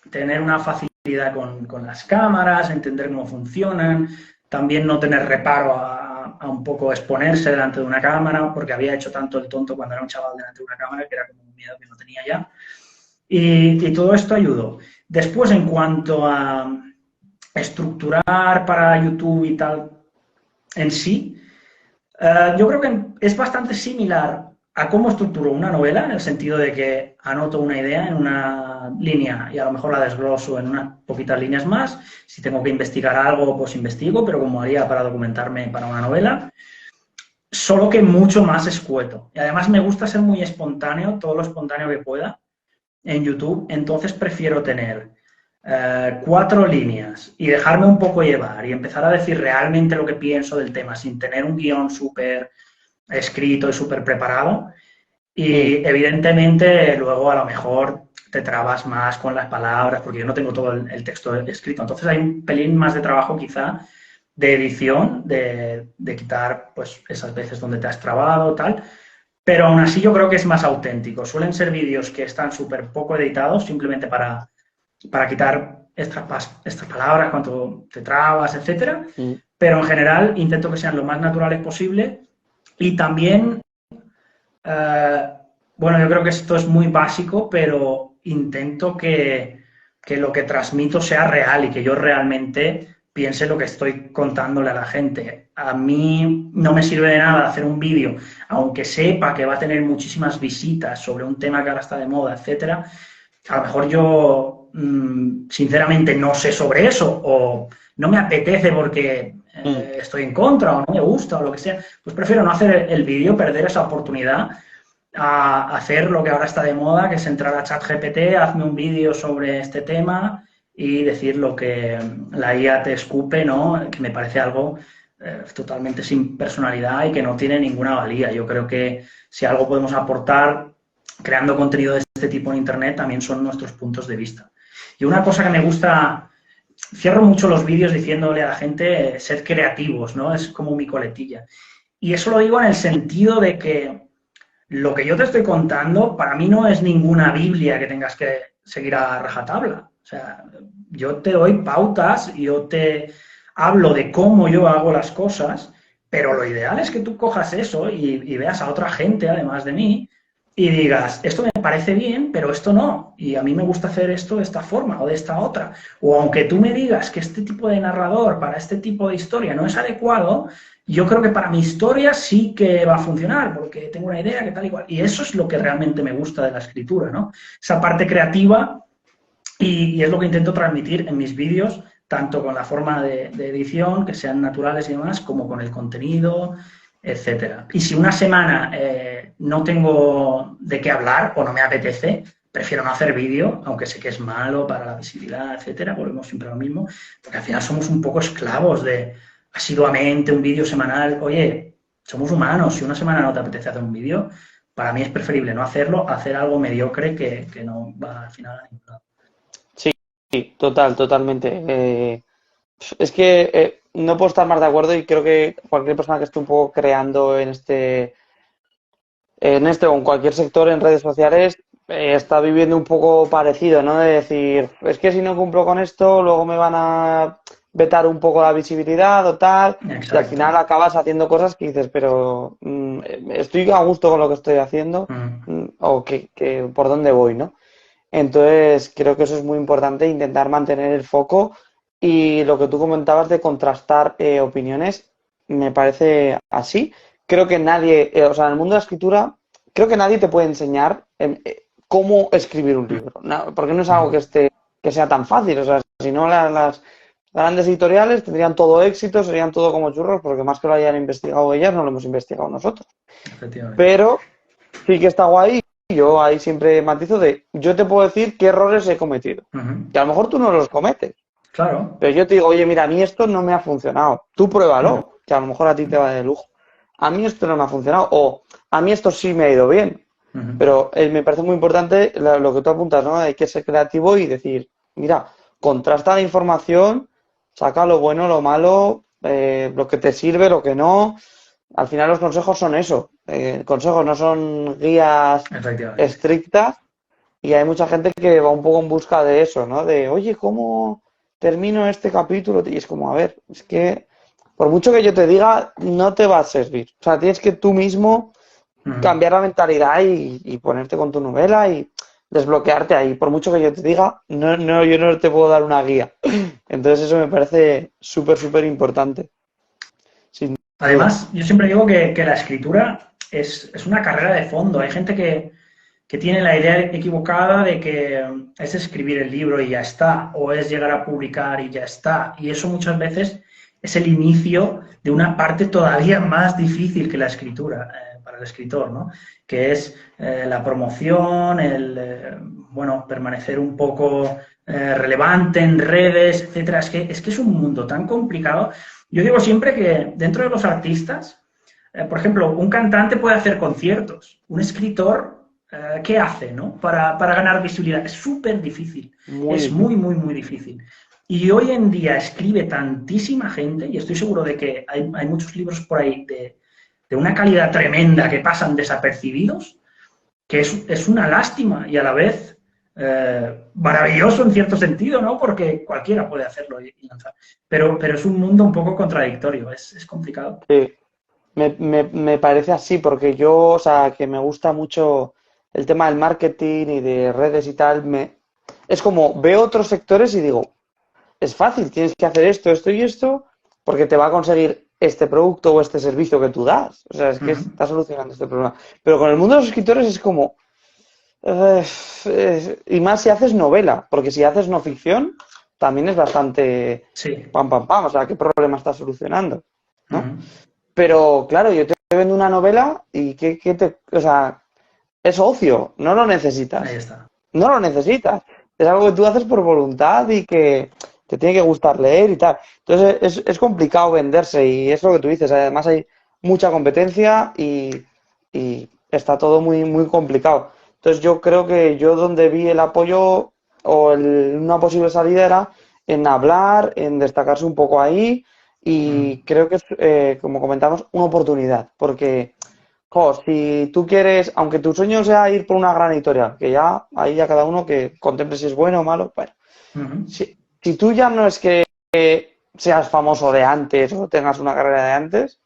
tener una facilidad con las cámaras, entender cómo funcionan, también no tener reparo a un poco exponerse delante de una cámara, porque había hecho tanto el tonto cuando era un chaval delante de una cámara, que era como un miedo que no tenía ya. Y todo esto ayudó. Después, en cuanto a estructurar para YouTube y tal en sí, yo creo que es bastante similar a cómo estructuro una novela, en el sentido de que anoto una idea en una línea y a lo mejor la desgloso en unas poquitas líneas más. Si tengo que investigar algo, pues investigo, pero como haría para documentarme para una novela. Solo que mucho más escueto. Y además me gusta ser muy espontáneo, todo lo espontáneo que pueda en YouTube, entonces prefiero tener 4 líneas y dejarme un poco llevar y empezar a decir realmente lo que pienso del tema sin tener un guión súper escrito y súper preparado. Y evidentemente luego a lo mejor te trabas más con las palabras porque yo no tengo todo el texto escrito. Entonces hay un pelín más de trabajo quizá de edición, de quitar pues esas veces donde te has trabado tal. Pero aún así yo creo que es más auténtico. Suelen ser vídeos que están súper poco editados simplemente para quitar estas palabras cuando te trabas, etcétera. Pero en general intento que sean lo más naturales posible y también, bueno, yo creo que esto es muy básico, pero intento que lo que transmito sea real y que yo realmente piense lo que estoy contándole a la gente. A mí no me sirve de nada hacer un vídeo, aunque sepa que va a tener muchísimas visitas sobre un tema que ahora está de moda, etcétera. A lo mejor yo, sinceramente, no sé sobre eso o no me apetece porque estoy en contra o no me gusta o lo que sea. Pues prefiero no hacer el vídeo, perder esa oportunidad a hacer lo que ahora está de moda, que es entrar a ChatGPT, hazme un vídeo sobre este tema y decir lo que la IA te escupe, ¿no? Que me parece algo totalmente sin personalidad y que no tiene ninguna valía. Yo creo que si algo podemos aportar creando contenido de este tipo en Internet también son nuestros puntos de vista. Y una cosa que me gusta, cierro mucho los vídeos diciéndole a la gente, sed creativos, ¿no? Es como mi coletilla. Y eso lo digo en el sentido de que lo que yo te estoy contando para mí no es ninguna Biblia que tengas que seguir a rajatabla. O sea, yo te doy pautas, yo te hablo de cómo yo hago las cosas, pero lo ideal es que tú cojas eso y veas a otra gente, además de mí, y digas, esto me parece bien, pero esto no, y a mí me gusta hacer esto de esta forma o de esta otra. O aunque tú me digas que este tipo de narrador para este tipo de historia no es adecuado, yo creo que para mi historia sí que va a funcionar, porque tengo una idea que tal y cual. Y eso es lo que realmente me gusta de la escritura, ¿no? Esa parte creativa, y es lo que intento transmitir en mis vídeos, tanto con la forma de edición, que sean naturales y demás, como con el contenido, etcétera. Y si una semana no tengo de qué hablar o no me apetece, prefiero no hacer vídeo, aunque sé que es malo para la visibilidad, etcétera, volvemos siempre a lo mismo, porque al final somos un poco esclavos de asiduamente un vídeo semanal. Oye, somos humanos, si una semana no te apetece hacer un vídeo, para mí es preferible no hacerlo, hacer algo mediocre que no va al final a ningún lado. Sí, totalmente. Es que no puedo estar más de acuerdo y creo que cualquier persona que esté un poco creando en este o en cualquier sector en redes sociales está viviendo un poco parecido, ¿no? De decir, es que si no cumplo con esto, luego me van a vetar un poco la visibilidad o tal, y al Exacto. final acabas haciendo cosas que dices, pero estoy a gusto con lo que estoy haciendo, o que por dónde voy, ¿no? Entonces, creo que eso es muy importante, intentar mantener el foco y lo que tú comentabas de contrastar opiniones, me parece así. Creo que nadie, o sea, en el mundo de la escritura, creo que nadie te puede enseñar cómo escribir un libro, porque no es algo que sea tan fácil. O sea, si no, las grandes editoriales tendrían todo éxito, serían todo como churros, porque más que lo hayan investigado ellas, no lo hemos investigado nosotros. Efectivamente. Pero sí que está guay. Yo ahí siempre matizo yo te puedo decir qué errores he cometido. Que a lo mejor tú no los cometes. Claro. Pero yo te digo, oye, mira, a mí esto no me ha funcionado. Tú pruébalo, que a lo mejor a ti te va de lujo. A mí esto no me ha funcionado. O a mí esto sí me ha ido bien. Pero me parece muy importante lo que tú apuntas, ¿no? Hay que ser creativo y decir, mira, contrasta la información, saca lo bueno, lo malo, lo que te sirve, lo que no. Al final los consejos son eso. Consejos no son guías estrictas y hay mucha gente que va un poco en busca de eso, ¿no? De, oye, ¿cómo termino este capítulo? Y es como, a ver, es que por mucho que yo te diga, no te va a servir. O sea, tienes que tú mismo cambiar la mentalidad y ponerte con tu novela y desbloquearte ahí. Por mucho que yo te diga, yo no te puedo dar una guía. Entonces eso me parece súper, súper importante. Sin duda. Además, yo siempre digo que la escritura es una carrera de fondo. Hay gente que tiene la idea equivocada de que es escribir el libro y ya está, o es llegar a publicar y ya está. Y eso muchas veces es el inicio de una parte todavía más difícil que la escritura para el escritor, ¿no? Que es la promoción, bueno, permanecer un poco relevante en redes, etcétera. Es que es un mundo tan complicado. Yo digo siempre que dentro de los artistas, por ejemplo, un cantante puede hacer conciertos, un escritor, ¿qué hace, no? Para ganar visibilidad. Es súper difícil, Muy es difícil. muy, muy, muy difícil. Y hoy en día escribe tantísima gente, y estoy seguro de que hay muchos libros por ahí de una calidad tremenda que pasan desapercibidos, que es una lástima y a la vez maravilloso en cierto sentido, ¿no? Porque cualquiera puede hacerlo y lanzar. Pero es un mundo un poco contradictorio, es complicado. Sí. Me parece así porque yo, o sea, que me gusta mucho el tema del marketing y de redes y tal. Es como veo otros sectores y digo, es fácil, tienes que hacer esto, esto y esto, porque te va a conseguir este producto o este servicio que tú das. O sea, es que Uh-huh. está solucionando este problema. Pero con el mundo de los escritores es como, y más si haces novela, porque si haces no ficción, también es bastante Sí. pam, pam, pam. O sea, ¿qué problema estás solucionando? ¿No? Uh-huh. Pero claro, yo te vendo una novela y o sea, es ocio, no lo Ahí necesitas. está. No lo necesitas. Es algo que tú haces por voluntad y que te tiene que gustar leer y tal. Entonces es complicado venderse y es lo que tú dices. Además hay mucha competencia y está todo muy, muy complicado. Entonces yo creo que yo donde vi el apoyo o una posible salida era en hablar, en destacarse un poco ahí Uh-huh. y creo que es, como comentamos, una oportunidad. Porque si tú quieres, aunque tu sueño sea ir por una gran editorial, que ya ahí ya cada uno que contemple si es bueno o malo, bueno, Uh-huh. si tú ya no es que seas famoso de antes o tengas una carrera de antes,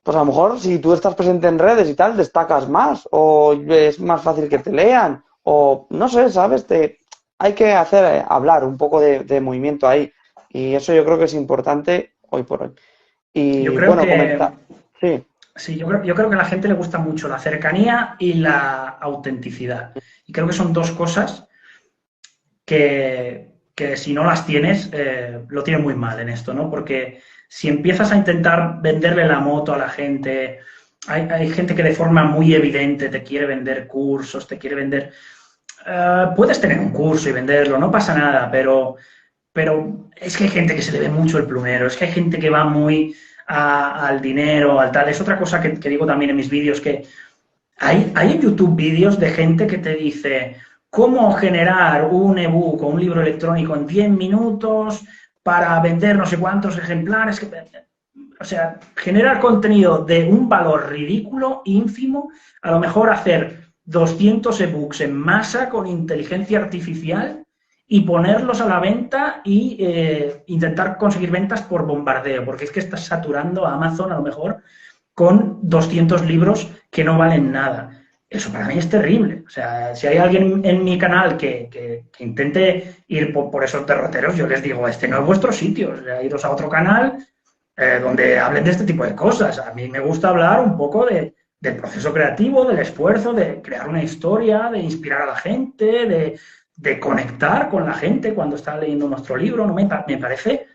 pues a lo mejor si tú estás presente en redes y tal, destacas más o es más fácil que te lean o no sé, ¿sabes? Hay que hacer hablar un poco de movimiento ahí y eso yo creo que es importante hoy por hoy. Yo Y creo bueno, que, comenta. Sí, sí, yo creo que a la gente le gusta mucho la cercanía y la autenticidad. Y creo que son dos cosas que si no las tienes, lo tienes muy mal en esto, ¿no? Porque si empiezas a intentar venderle la moto a la gente, hay gente que de forma muy evidente te quiere vender cursos, te quiere vender... puedes tener un curso y venderlo, no pasa nada, pero es que hay gente que se le ve mucho el plumero, es que hay gente que va muy al dinero, al tal. Es otra cosa que digo también en mis vídeos, que hay en YouTube vídeos de gente que te dice cómo generar un ebook o un libro electrónico en 10 minutos para vender no sé cuántos ejemplares. O sea, generar contenido de un valor ridículo, ínfimo, a lo mejor hacer 200 ebooks en masa con inteligencia artificial y ponerlos a la venta y intentar conseguir ventas por bombardeo, porque es que estás saturando a Amazon a lo mejor con 200 libros que no valen nada. Eso para mí es terrible. O sea, si hay alguien en mi canal que intente ir por esos derroteros, yo les digo, este no es vuestro sitio. O sea, iros a otro canal donde hablen de este tipo de cosas. A mí me gusta hablar un poco del proceso creativo, del esfuerzo, de crear una historia, de inspirar a la gente, de conectar con la gente cuando está leyendo nuestro libro. ¿No? Me parece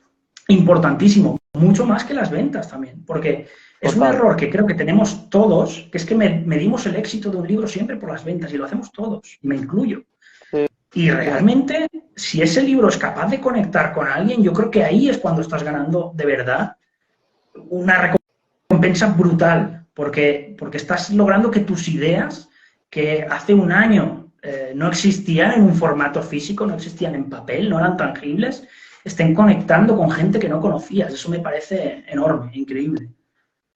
importantísimo, mucho más que las ventas también, porque es un total. error que creo que tenemos todos, que es que medimos el éxito de un libro siempre por las ventas y lo hacemos todos, y me incluyo. Sí, Y sí. realmente, si ese libro es capaz de conectar con alguien, yo creo que ahí es cuando estás ganando de verdad una recompensa brutal, porque estás logrando que tus ideas, que hace un año no existían en un formato físico, no existían en papel, no eran tangibles, estén conectando con gente que no conocías. Eso me parece enorme, increíble.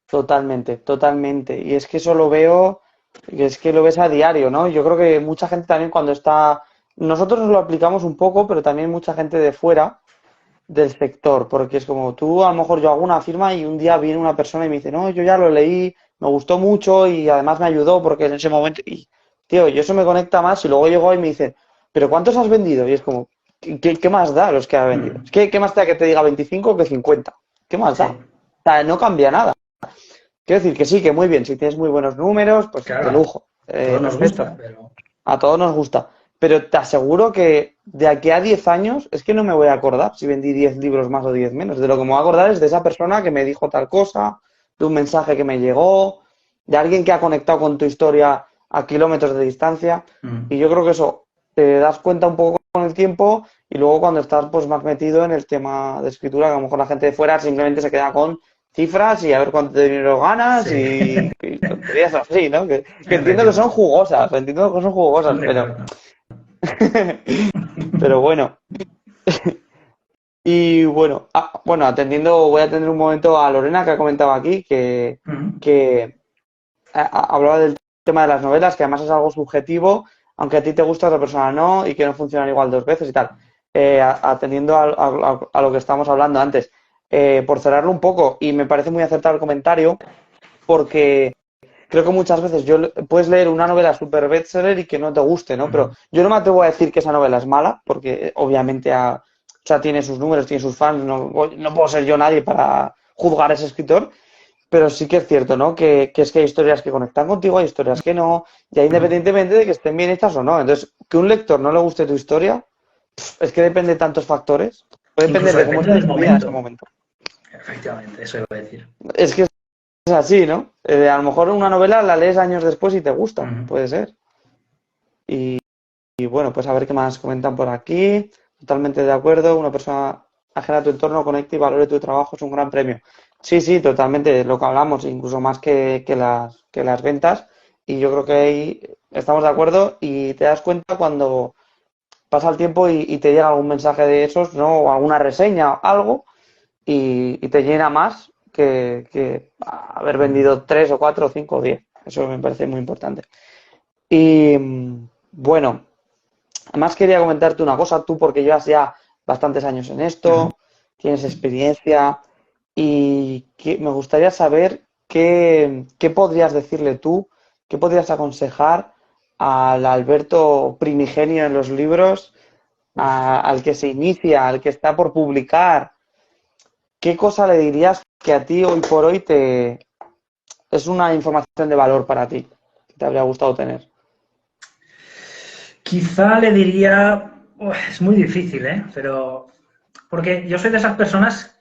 Totalmente, totalmente. Y es que eso lo veo, y es que lo ves a diario, ¿no? Yo creo que mucha gente también cuando está, nosotros lo aplicamos un poco, pero también mucha gente de fuera del sector, porque es como tú, a lo mejor yo hago una firma y un día viene una persona y me dice, no, yo ya lo leí, me gustó mucho y además me ayudó porque en ese momento, y tío, y eso me conecta más y luego llegó y me dice, pero ¿cuántos has vendido? Y es como, ¿qué más da los que has vendido? Mm. Es que, ¿qué más da que te diga 25 que 50? ¿Qué más da? Sí, O sea, no cambia nada. Quiero decir que sí, que muy bien, si tienes muy buenos números, pues de claro, lujo, a todos nos perfecto. gusta, pero... A todos nos gusta. Pero te aseguro que de aquí a 10 años es que no me voy a acordar si vendí 10 libros más o 10 menos. De lo que me voy a acordar es de esa persona que me dijo tal cosa, de un mensaje que me llegó, de alguien que ha conectado con tu historia a kilómetros de distancia. Y Mm. yo creo que eso te das cuenta un poco con el tiempo y luego cuando estás pues más metido en el tema de escritura, que a lo mejor la gente de fuera simplemente se queda con cifras y a ver cuánto dinero ganas Sí, y tonterías así, ¿no? Que entiendo que son efectivamente, jugosas, entiendo que son jugosas, hombre, claro. pero bueno. Y bueno, bueno, atendiendo, voy a atender un momento a Lorena que ha comentado aquí Mm. que hablaba del tema de las novelas, que además es algo subjetivo, aunque a ti te gusta, a otra persona no, y que no funcionan igual dos veces y tal. Atendiendo a lo que estábamos hablando antes, por cerrarlo un poco, y me parece muy acertado el comentario, porque creo que muchas veces puedes leer una novela super bestseller y que no te guste, ¿no? Pero Mm. yo no me atrevo a decir que esa novela es mala, porque obviamente o sea, tiene sus números, tiene sus fans, no puedo ser yo nadie para juzgar a ese escritor, pero sí que es cierto, ¿no? Que es que hay historias que conectan contigo, hay historias que no, ya Mm. independientemente de que estén bien hechas o no. Entonces, que un lector no le guste tu historia, es que depende de tantos factores. Puede depender Incluso de cómo depende estés del tu vida en ese momento. momento. Efectivamente, eso iba a decir. Es que es así, ¿no? A lo mejor una novela la lees años después y te gusta, Mm. puede ser. Y, y bueno, pues a ver qué más comentan por aquí. Totalmente de acuerdo. Una persona ajena a tu entorno conecte y valore tu trabajo es un gran premio. Sí, sí, totalmente. Lo que hablamos, incluso más que las ventas. Y yo creo que ahí estamos de acuerdo y te das cuenta cuando pasa el tiempo y te llega algún mensaje de esos, ¿no? O alguna reseña, algo, y te llena más que haber Mm. vendido 3 o 4 o 5 o 10. Eso me parece muy importante. Y bueno, además quería comentarte una cosa, tú porque llevas ya bastantes años en Mm. esto, tienes experiencia y que me gustaría saber qué podrías decirle tú, qué podrías aconsejar al Alberto primigenio en los libros, Uf. al que se inicia, al que está por publicar. ¿Qué cosa le dirías que a ti hoy por hoy es una información de valor para ti, que te habría gustado tener? Quizá le diría, es muy difícil, ¿eh? Pero, porque yo soy de esas personas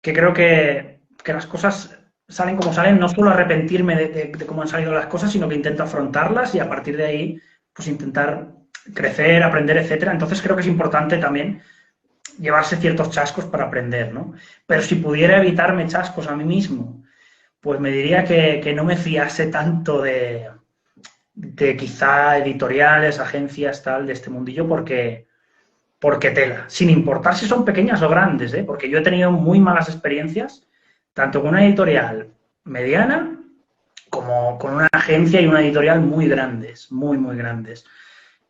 que creo que las cosas salen como salen, no suelo arrepentirme de cómo han salido las cosas, sino que intento afrontarlas y a partir de ahí, pues intentar crecer, aprender, etcétera. Entonces creo que es importante también llevarse ciertos chascos para aprender, ¿no? Pero si pudiera evitarme chascos a mí mismo, pues me diría que no me fiase tanto de quizá editoriales, agencias, tal, de este mundillo, porque tela, sin importar si son pequeñas o grandes, ¿eh? Porque yo he tenido muy malas experiencias, tanto con una editorial mediana como con una agencia y una editorial muy grandes, muy, muy grandes.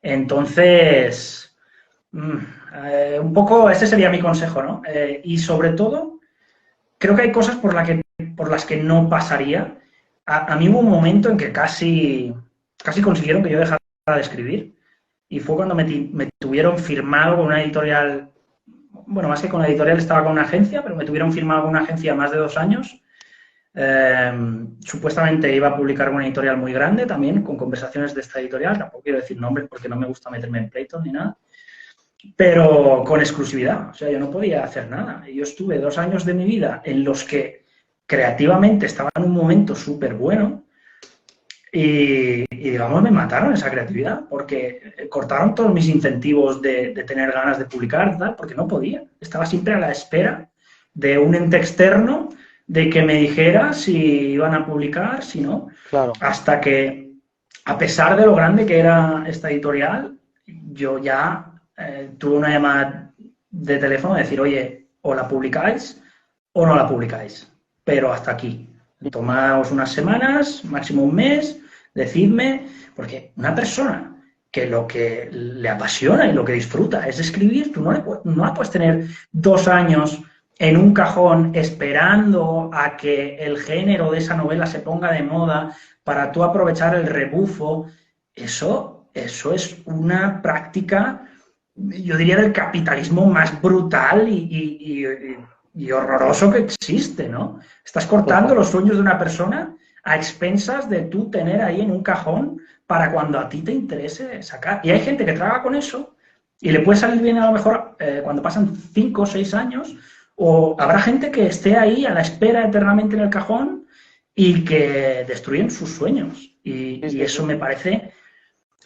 Entonces, mm, un poco ese sería mi consejo, ¿no? Y sobre todo, creo que hay cosas por las que no pasaría. A mí hubo un momento en que casi consiguieron que yo dejara de escribir y fue cuando me tuvieron firmado con una editorial, bueno, más que con la editorial estaba con una agencia, pero me tuvieron firmado con una agencia más de 2 años. Supuestamente iba a publicar una editorial muy grande también, con conversaciones de esta editorial, tampoco quiero decir nombres porque no me gusta meterme en pleitos ni nada, pero con exclusividad, o sea, yo no podía hacer nada. Yo estuve 2 años de mi vida en los que creativamente estaba en un momento súper bueno digamos, me mataron esa creatividad porque cortaron todos mis incentivos de tener ganas de publicar, tal, porque no podía. Estaba siempre a la espera de un ente externo de que me dijera si iban a publicar, si no, Claro. hasta que, a pesar de lo grande que era esta editorial, yo ya tuve una llamada de teléfono de decir, oye, o la publicáis o no la publicáis, pero hasta aquí. Tomaos unas semanas, máximo un mes, decidme, porque una persona que lo que le apasiona y lo que disfruta es escribir. Tú no la puedes tener 2 años en un cajón esperando a que el género de esa novela se ponga de moda para tú aprovechar el rebufo. Eso es una práctica, yo diría, del capitalismo más brutal y horroroso que existe, ¿no? Estás cortando los sueños de una persona a expensas de tú tener ahí en un cajón para cuando a ti te interese sacar. Y hay gente que trabaja con eso y le puede salir bien a lo mejor cuando pasan 5 o 6 años, o habrá gente que esté ahí a la espera eternamente en el cajón y que destruyen sus sueños. Y eso me parece...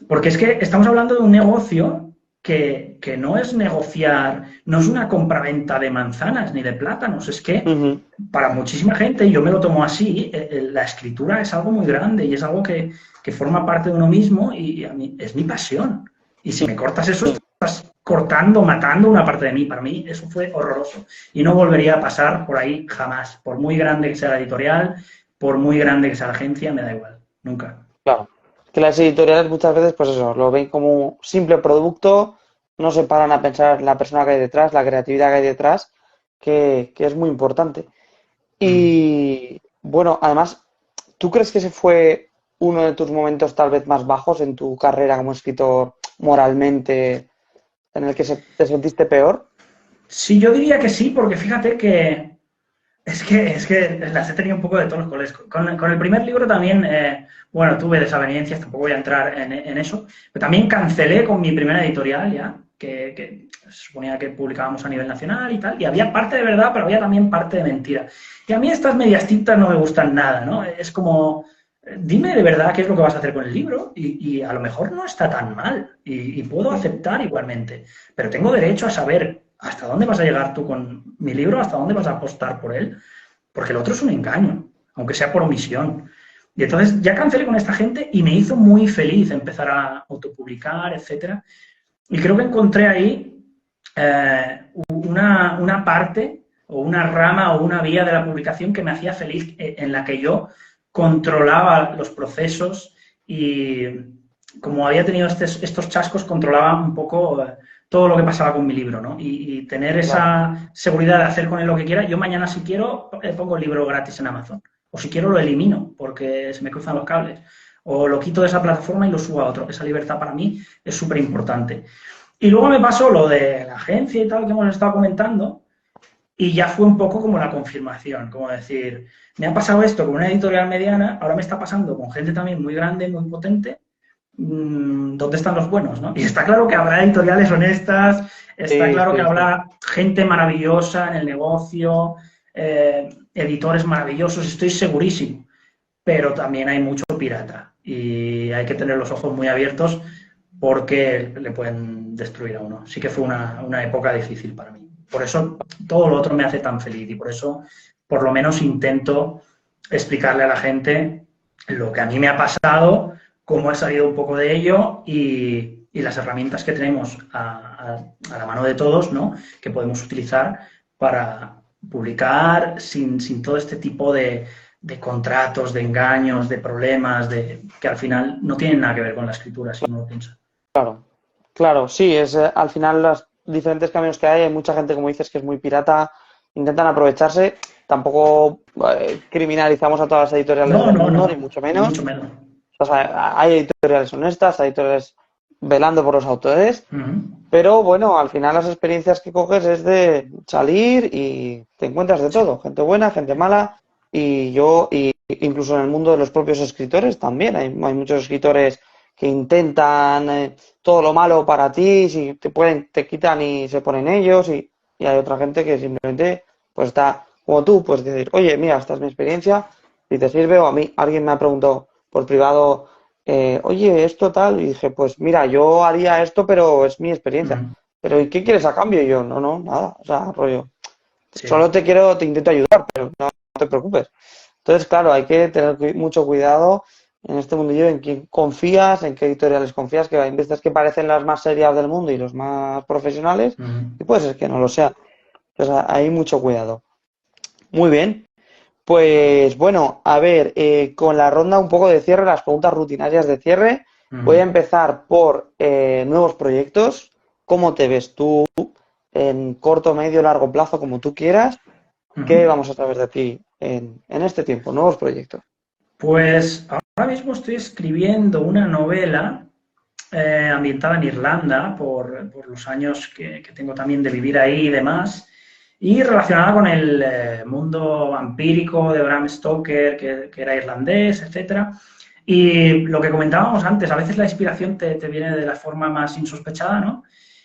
Porque es que estamos hablando de un negocio que no es negociar, no es una compraventa de manzanas ni de plátanos, es que para muchísima gente, y yo me lo tomo así, la escritura es algo muy grande y es algo que forma parte de uno mismo y a mí es mi pasión. Y si me cortas eso, estás cortando, matando una parte de mí. Para mí eso fue horroroso y no volvería a pasar por ahí jamás. Por muy grande que sea la editorial, por muy grande que sea la agencia, me da igual, nunca. Claro. Que las editoriales muchas veces, pues eso, lo ven como un simple producto, no se paran a pensar la persona que hay detrás, la creatividad que hay detrás, que es muy importante. Y bueno, además, ¿tú crees que ese fue uno de tus momentos tal vez más bajos en tu carrera como escritor moralmente, en el que te sentiste peor? Sí, yo diría que sí, porque fíjate que es que las he tenido un poco de todos los colores. Con el primer libro también, bueno, tuve desavenencias, tampoco voy a entrar en eso, pero también cancelé con mi primera editorial ya, que se suponía que publicábamos a nivel nacional y tal, y había parte de verdad, pero había también parte de mentira. Y a mí estas medias tintas no me gustan nada, ¿no? Es como, dime de verdad qué es lo que vas a hacer con el libro y a lo mejor no está tan mal y puedo aceptar igualmente, pero tengo derecho a saber hasta dónde vas a llegar tú con mi libro, hasta dónde vas a apostar por él, porque el otro es un engaño, aunque sea por omisión. Y entonces ya cancelé con esta gente y me hizo muy feliz empezar a autopublicar, etcétera. Y creo que encontré ahí una parte o una rama o una vía de la publicación que me hacía feliz, en la que yo controlaba los procesos y como había tenido estos chascos, controlaba un poco todo lo que pasaba con mi libro, ¿no? Y tener esa seguridad de hacer con él lo que quiera. Yo mañana, si quiero, pongo el libro gratis en Amazon. O si quiero, lo elimino porque se me cruzan los cables. O lo quito de esa plataforma y lo subo a otro. Esa libertad para mí es súper importante. Y luego me pasó lo de la agencia y tal que hemos estado comentando, y ya fue un poco como la confirmación, como decir, me ha pasado esto con una editorial mediana, ahora me está pasando con gente también muy grande, muy potente. ¿Dónde están los buenos, no? Y está claro que habrá editoriales honestas, está claro que habrá gente maravillosa en el negocio, editores maravillosos, estoy segurísimo, pero también hay mucho pirata y hay que tener los ojos muy abiertos porque le pueden destruir a uno. Sí que fue una época difícil para mí. Por eso todo lo otro me hace tan feliz y por eso por lo menos intento explicarle a la gente lo que a mí me ha pasado, cómo he salido un poco de ello y las herramientas que tenemos a la mano de todos, ¿no? Que podemos utilizar para publicar sin todo este tipo de contratos, de engaños, de problemas, que al final no tienen nada que ver con la escritura, si uno lo piensa. Claro, claro, sí, es al final los diferentes caminos que hay mucha gente, como dices, que es muy pirata, intentan aprovecharse, tampoco criminalizamos a todas las editoriales del mundo, ni mucho menos. Mucho menos. O sea, hay editoriales honestas, hay editoriales velando por los autores, pero bueno, al final las experiencias que coges es de salir y te encuentras de todo, gente buena, gente mala, y incluso en el mundo de los propios escritores también, hay muchos escritores que intentan todo lo malo para ti, si te quitan y se ponen ellos, y hay otra gente que simplemente pues está como tú, pues decir, oye, mira, esta es mi experiencia, si te sirve, o a mí alguien me ha preguntado por privado, oye, esto tal, y dije, pues mira, yo haría esto, pero es mi experiencia. Pero ¿y qué quieres a cambio? Y yo, no, nada, o sea, rollo, solo te intento ayudar, pero no te preocupes. Entonces, claro, hay que tener mucho cuidado en este mundillo en quién confías, en qué editoriales confías, que hay veces que parecen las más serias del mundo y los más profesionales, y puede ser que no lo sea. Entonces, hay mucho cuidado. Muy bien. Pues bueno, a ver, con la ronda un poco de cierre, las preguntas rutinarias de cierre, Voy a empezar por nuevos proyectos. ¿Cómo te ves tú en corto, medio, largo plazo, como tú quieras? ¿Qué vamos a saber de ti en este tiempo? Nuevos proyectos. Pues ahora mismo estoy escribiendo una novela ambientada en Irlanda por los años que tengo también de vivir ahí y demás, y relacionada con el mundo vampírico de Bram Stoker, que era irlandés, etcétera. Y lo que comentábamos antes, a veces la inspiración te viene de la forma más insospechada, ¿no?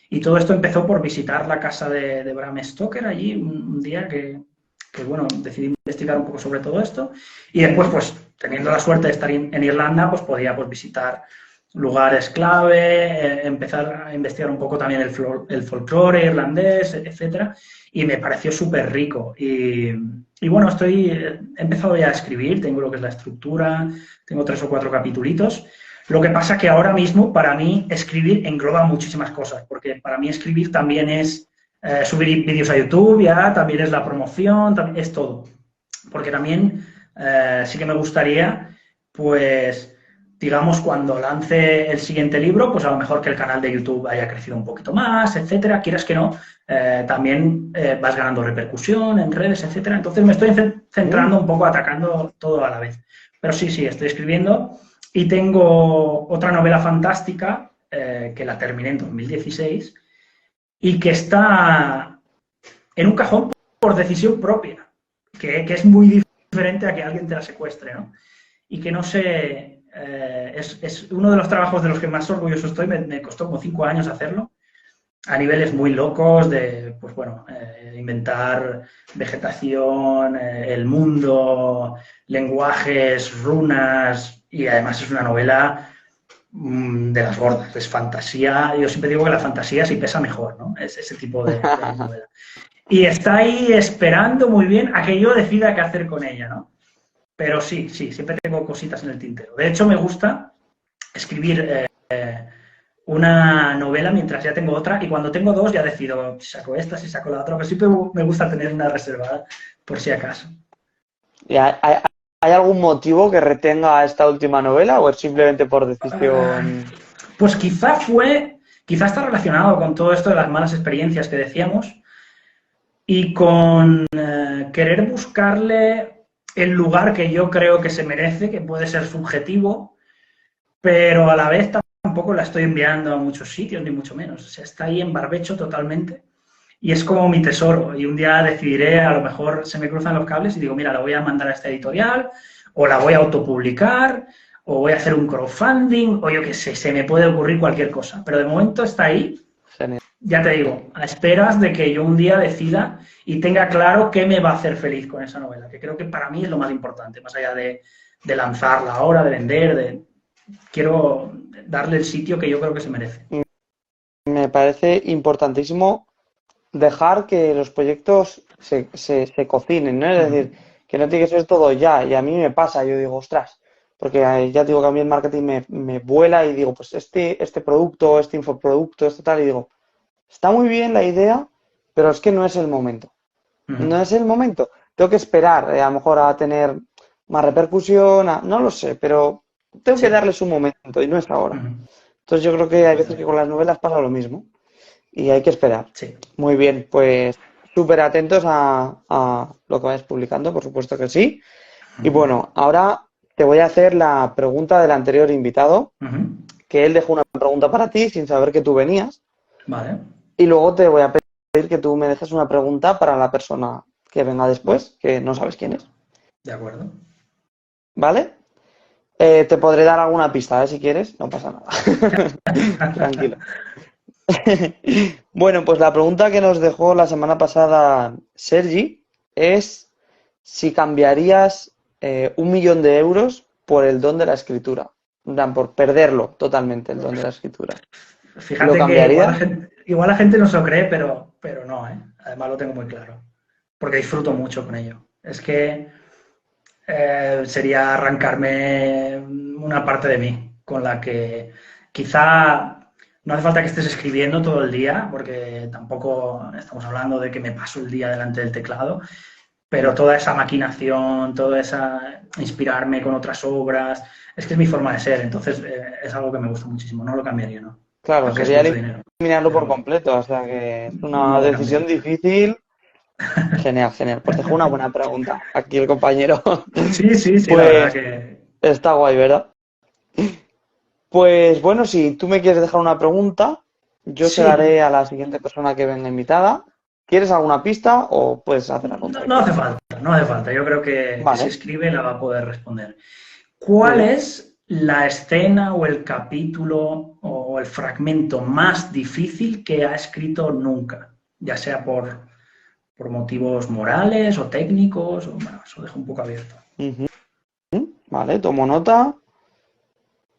Y todo esto empezó por visitar la casa de Bram Stoker allí un día bueno, decidí investigar un poco sobre todo esto. Y después, pues, teniendo la suerte de estar en Irlanda, pues podía pues, visitar lugares clave, empezar a investigar un poco también el folclore irlandés, etcétera, y me pareció súper rico. Y bueno, he empezado ya a escribir, tengo lo que es la estructura, tengo 3 o 4 capitulitos. Lo que pasa que ahora mismo, para mí, escribir engloba muchísimas cosas, porque para mí escribir también es subir vídeos a YouTube, ya, también es la promoción, también es todo. Porque también sí que me gustaría, pues, digamos, cuando lance el siguiente libro, pues a lo mejor que el canal de YouTube haya crecido un poquito más, etcétera. Quieras que no, también vas ganando repercusión en redes, etcétera. Entonces me estoy centrando un poco, atacando todo a la vez. Pero sí, estoy escribiendo y tengo otra novela fantástica que la terminé en 2016 y que está en un cajón por decisión propia, que es muy diferente a que alguien te la secuestre, ¿no? Y que no sé, es uno de los trabajos de los que más orgulloso estoy, me costó como 5 años hacerlo, a niveles muy locos de, pues bueno, inventar vegetación, el mundo, lenguajes, runas, y además es una novela de las gordas, es fantasía. Yo siempre digo que la fantasía sí pesa mejor, ¿no? Es ese tipo de novela. Y está ahí esperando muy bien a que yo decida qué hacer con ella, ¿no? Pero sí, siempre tengo cositas en el tintero. De hecho, me gusta escribir una novela mientras ya tengo otra, y cuando tengo dos ya decido si saco esta, si saco la otra, pero siempre me gusta tener una reservada por si acaso. ¿Y hay algún motivo que retenga esta última novela o es simplemente por decisión? Pues quizá está relacionado con todo esto de las malas experiencias que decíamos y con querer buscarle el lugar que yo creo que se merece, que puede ser subjetivo, pero a la vez tampoco la estoy enviando a muchos sitios, ni mucho menos. O sea, está ahí en barbecho totalmente y es como mi tesoro. Y un día decidiré, a lo mejor se me cruzan los cables y digo, mira, la voy a mandar a esta editorial, o la voy a autopublicar, o voy a hacer un crowdfunding, o yo qué sé, se me puede ocurrir cualquier cosa. Pero de momento está ahí, Genial. ya te digo, a esperas de que yo un día decida y tenga claro qué me va a hacer feliz con esa novela, que creo que para mí es lo más importante, más allá de lanzarla ahora, de vender, quiero darle el sitio que yo creo que se merece. Me parece importantísimo dejar que los proyectos se cocinen, ¿no? Es decir, que no tiene que ser todo ya. Y a mí me pasa, yo digo, ostras, porque ya digo que a mí el marketing me vuela y digo, pues este producto, este infoproducto, este tal, y digo, está muy bien la idea, pero es que no es el momento. No es el momento. Tengo que esperar, a lo mejor a tener más repercusión, no lo sé, pero tengo que darles un momento y no es ahora. Entonces yo creo que hay veces que con las novelas pasa lo mismo y hay que esperar. Sí. Muy bien, pues súper atentos a lo que vayas publicando, por supuesto que sí. Y bueno, ahora te voy a hacer la pregunta del anterior invitado, que él dejó una pregunta para ti sin saber que tú venías. Vale. Y luego te voy a pedir que tú me dejes una pregunta para la persona que venga después, que no sabes quién es. De acuerdo. ¿Vale? Te podré dar alguna pista, si quieres, no pasa nada. Tranquilo. Bueno, pues la pregunta que nos dejó la semana pasada Sergi es si cambiarías 1 millón de euros por el don de la escritura. Por perderlo totalmente, el don de la escritura. Fíjate ¿Lo cambiarías? que igual la gente no se lo cree, pero no, ¿eh? Además lo tengo muy claro. Porque disfruto mucho con ello. Es que sería arrancarme una parte de mí con la que quizá no hace falta que estés escribiendo todo el día, porque tampoco estamos hablando de que me paso el día delante del teclado, pero toda esa maquinación, toda esa inspirarme con otras obras, es que es mi forma de ser, entonces es algo que me gusta muchísimo, no lo cambiaría, ¿no? Claro, Aunque es sería mucho dinero, eliminarlo por pero completo, o sea que es una no lo decisión cambiaría. difícil. Genial, genial. Pues te dejo una buena pregunta aquí el compañero. Sí, sí, sí, la verdad Pues que está guay, ¿verdad? Pues bueno, si tú me quieres dejar una pregunta, yo se la sí, haré a la siguiente persona que venga invitada. ¿Quieres alguna pista o puedes hacerla con no, no hace tranquilidad? falta, no hace falta. Yo creo que si Vale, escribe la va a poder responder. muy ¿Cuál bien. es la escena o el capítulo o el fragmento más difícil que ha escrito nunca? Ya sea por motivos morales o técnicos, o, bueno, eso dejo un poco abierto. Ujú. Vale, tomo nota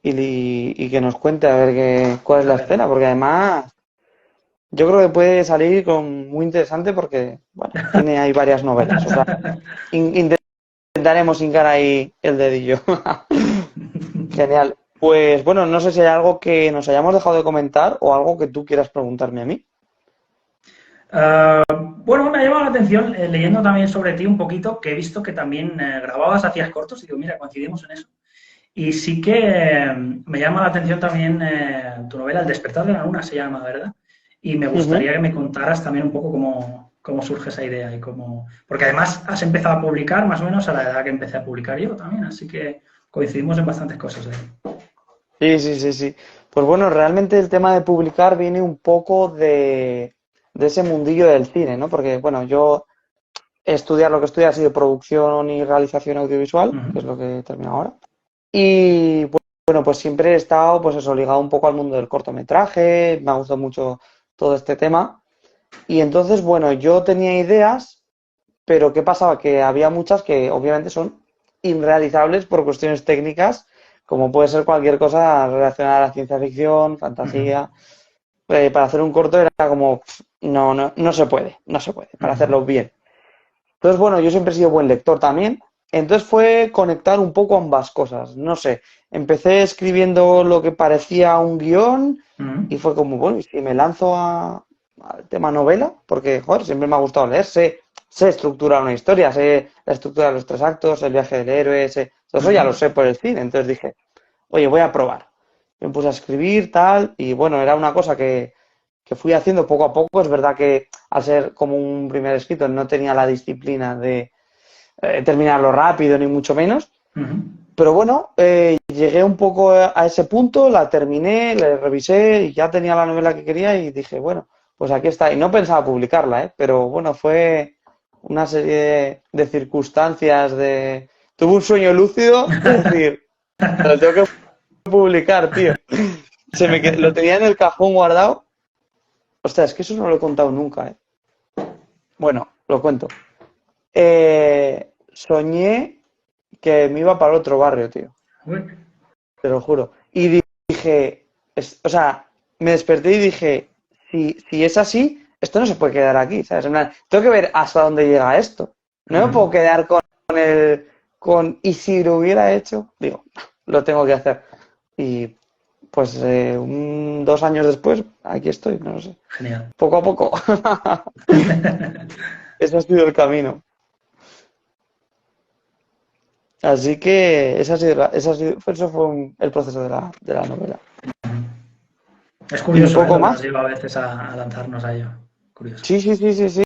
y que nos cuente a ver cuál es A la ver. escena, porque además yo creo que puede salir muy interesante porque, bueno, tiene ahí varias novelas. O sea, intentaremos hincar ahí el dedillo. Genial. Pues bueno, no sé si hay algo que nos hayamos dejado de comentar o algo que tú quieras preguntarme a mí. Bueno, me ha llamado la atención leyendo también sobre ti un poquito, que he visto que también grababas, hacías cortos y digo, mira, coincidimos en eso. Y sí que me llama la atención también tu novela El despertar de la luna, se llama, ¿verdad? Y me Ujú. gustaría que me contaras también un poco cómo surge esa idea y cómo... Porque además has empezado a publicar más o menos a la edad que empecé a publicar yo también, así que coincidimos en bastantes cosas ahí. Sí, sí, sí, sí. Pues bueno, realmente el tema de publicar viene un poco de ese mundillo del cine, ¿no? Porque, bueno, yo estudiar lo que estudio ha sido producción y realización audiovisual, Ujú, que es lo que he terminado ahora. Y bueno, pues siempre he estado, pues eso, ligado un poco al mundo del cortometraje, me ha gustado mucho todo este tema. Y entonces, bueno, yo tenía ideas, pero ¿qué pasaba? Que había muchas que obviamente son irrealizables por cuestiones técnicas, como puede ser cualquier cosa relacionada a la ciencia ficción, ujú, fantasía. Para hacer un corto era como, no, no, no se puede, no se puede, para ujú, hacerlo bien. Entonces, bueno, yo siempre he sido buen lector también. Entonces fue conectar un poco ambas cosas. No sé, empecé escribiendo lo que parecía un guión ujú, y fue como, bueno, ¿y si me lanzo al tema novela? Porque, joder, siempre me ha gustado leer, sé estructurar una historia, sé la estructura de los tres actos, el viaje del héroe, todo eso ya lo ujú, sé por el cine. Entonces dije, oye, voy a probar. Me puse a escribir, tal, y bueno, era una cosa que fui haciendo poco a poco. Es verdad que al ser como un primer escrito no tenía la disciplina de terminarlo rápido, ni mucho menos. ujú. Pero bueno, llegué un poco a ese punto, la terminé, la revisé y ya tenía la novela que quería y dije, bueno, pues aquí está. Y no pensaba publicarla, ¿eh? Pero bueno, fue una serie de circunstancias de... Tuve un sueño lúcido de decir, lo tengo que publicar, tío. Lo tenía en el cajón guardado. Ostras, es que eso no lo he contado nunca, ¿eh? Bueno, lo cuento. Soñé que me iba para otro barrio, tío. Uy, Te lo juro. Y dije, o sea, me desperté y dije, si es así, esto no se puede quedar aquí, ¿sabes? En plan, tengo que ver hasta dónde llega esto. No me ujú. puedo quedar y si lo hubiera hecho, digo, lo tengo que hacer. Y pues 2 años después, aquí estoy, no lo sé. Genial. Poco a poco. Ese ha sido el camino. Así que eso fue el proceso de la novela. Es Y curioso, ¿eh? poco Lo que nos más. lleva a veces a lanzarnos a ello. Curioso. Sí, sí, sí, sí, sí.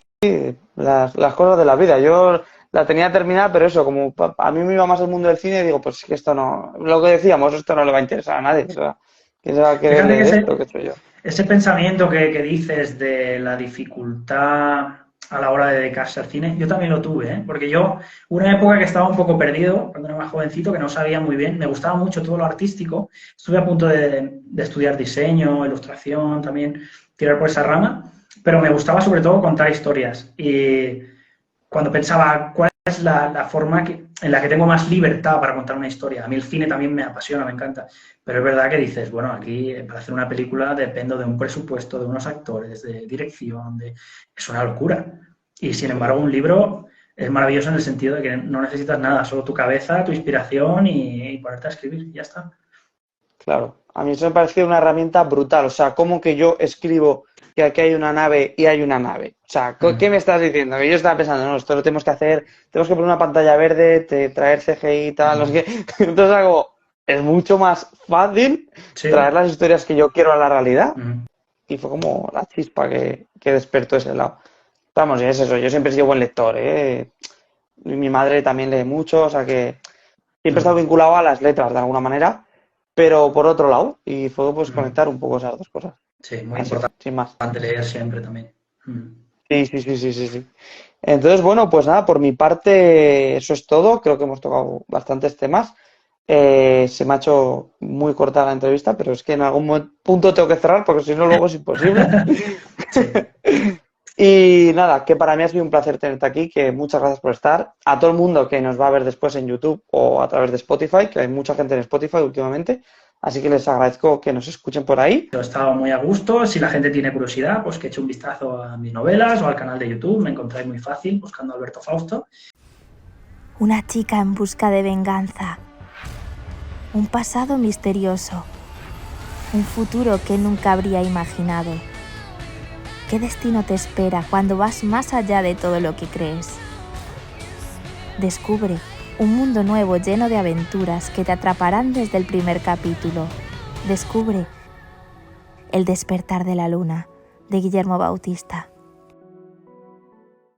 Las cosas de la vida. Yo la tenía terminada, pero eso, como a mí me iba más el mundo del cine, digo, pues es que esto no, lo que decíamos, esto no le va a interesar a nadie. O sea, ¿quién se va a querer Fíjate que leer esto? ¿Qué sé yo? ese pensamiento que dices de la dificultad a la hora de dedicarse al cine, yo también lo tuve, ¿eh? Porque yo, una época que estaba un poco perdido, cuando era más jovencito, que no sabía muy bien, me gustaba mucho todo lo artístico, estuve a punto de estudiar diseño, ilustración, también tirar por esa rama, pero me gustaba sobre todo contar historias. Y cuando pensaba cuál es la forma en la que tengo más libertad para contar una historia. A mí el cine también me apasiona, me encanta. Pero es verdad que dices, bueno, aquí para hacer una película dependo de un presupuesto, de unos actores, de dirección, es una locura. Y sin Sí, embargo, un libro es maravilloso en el sentido de que no necesitas nada, solo tu cabeza, tu inspiración y ponerte a escribir, y ya está. claro. A mí eso me parece una herramienta brutal. O sea, ¿cómo que yo escribo que aquí hay una nave y hay una nave? O sea, ¿qué me estás diciendo? Que yo estaba pensando, no, esto lo tenemos que hacer, tenemos que poner una pantalla verde, traer CGI y tal, no sé qué. Entonces algo, es mucho más fácil Sí. traer las historias que yo quiero a la realidad. Ujú. Y fue como la chispa que despertó ese lado. Vamos, y es eso, yo siempre he sido buen lector, ¿eh? Mi madre también lee mucho, o sea que siempre he estado vinculado a las letras de alguna manera, pero por otro lado, y fue pues conectar un poco esas dos cosas. Sí, muy Así fue, sin más. importante leer siempre también. Sí. Entonces, bueno, pues nada, por mi parte eso es todo. Creo que hemos tocado bastantes temas. Se me ha hecho muy corta la entrevista, pero es que en algún punto tengo que cerrar porque si no luego es imposible. Sí. Y nada, que para mí ha sido un placer tenerte aquí, que muchas gracias por estar. A todo el mundo que nos va a ver después en YouTube o a través de Spotify, que hay mucha gente en Spotify últimamente, así que les agradezco que nos escuchen por ahí. Yo he estado muy a gusto. Si la gente tiene curiosidad, pues que eche un vistazo a mis novelas o al canal de YouTube. Me encontráis muy fácil buscando Alberto Fausto. Una chica en busca de venganza. Un pasado misterioso. Un futuro que nunca habría imaginado. ¿Qué destino te espera cuando vas más allá de todo lo que crees? Descubre un mundo nuevo lleno de aventuras que te atraparán desde el primer capítulo. Descubre El despertar de la luna, de Guillermo Bautista.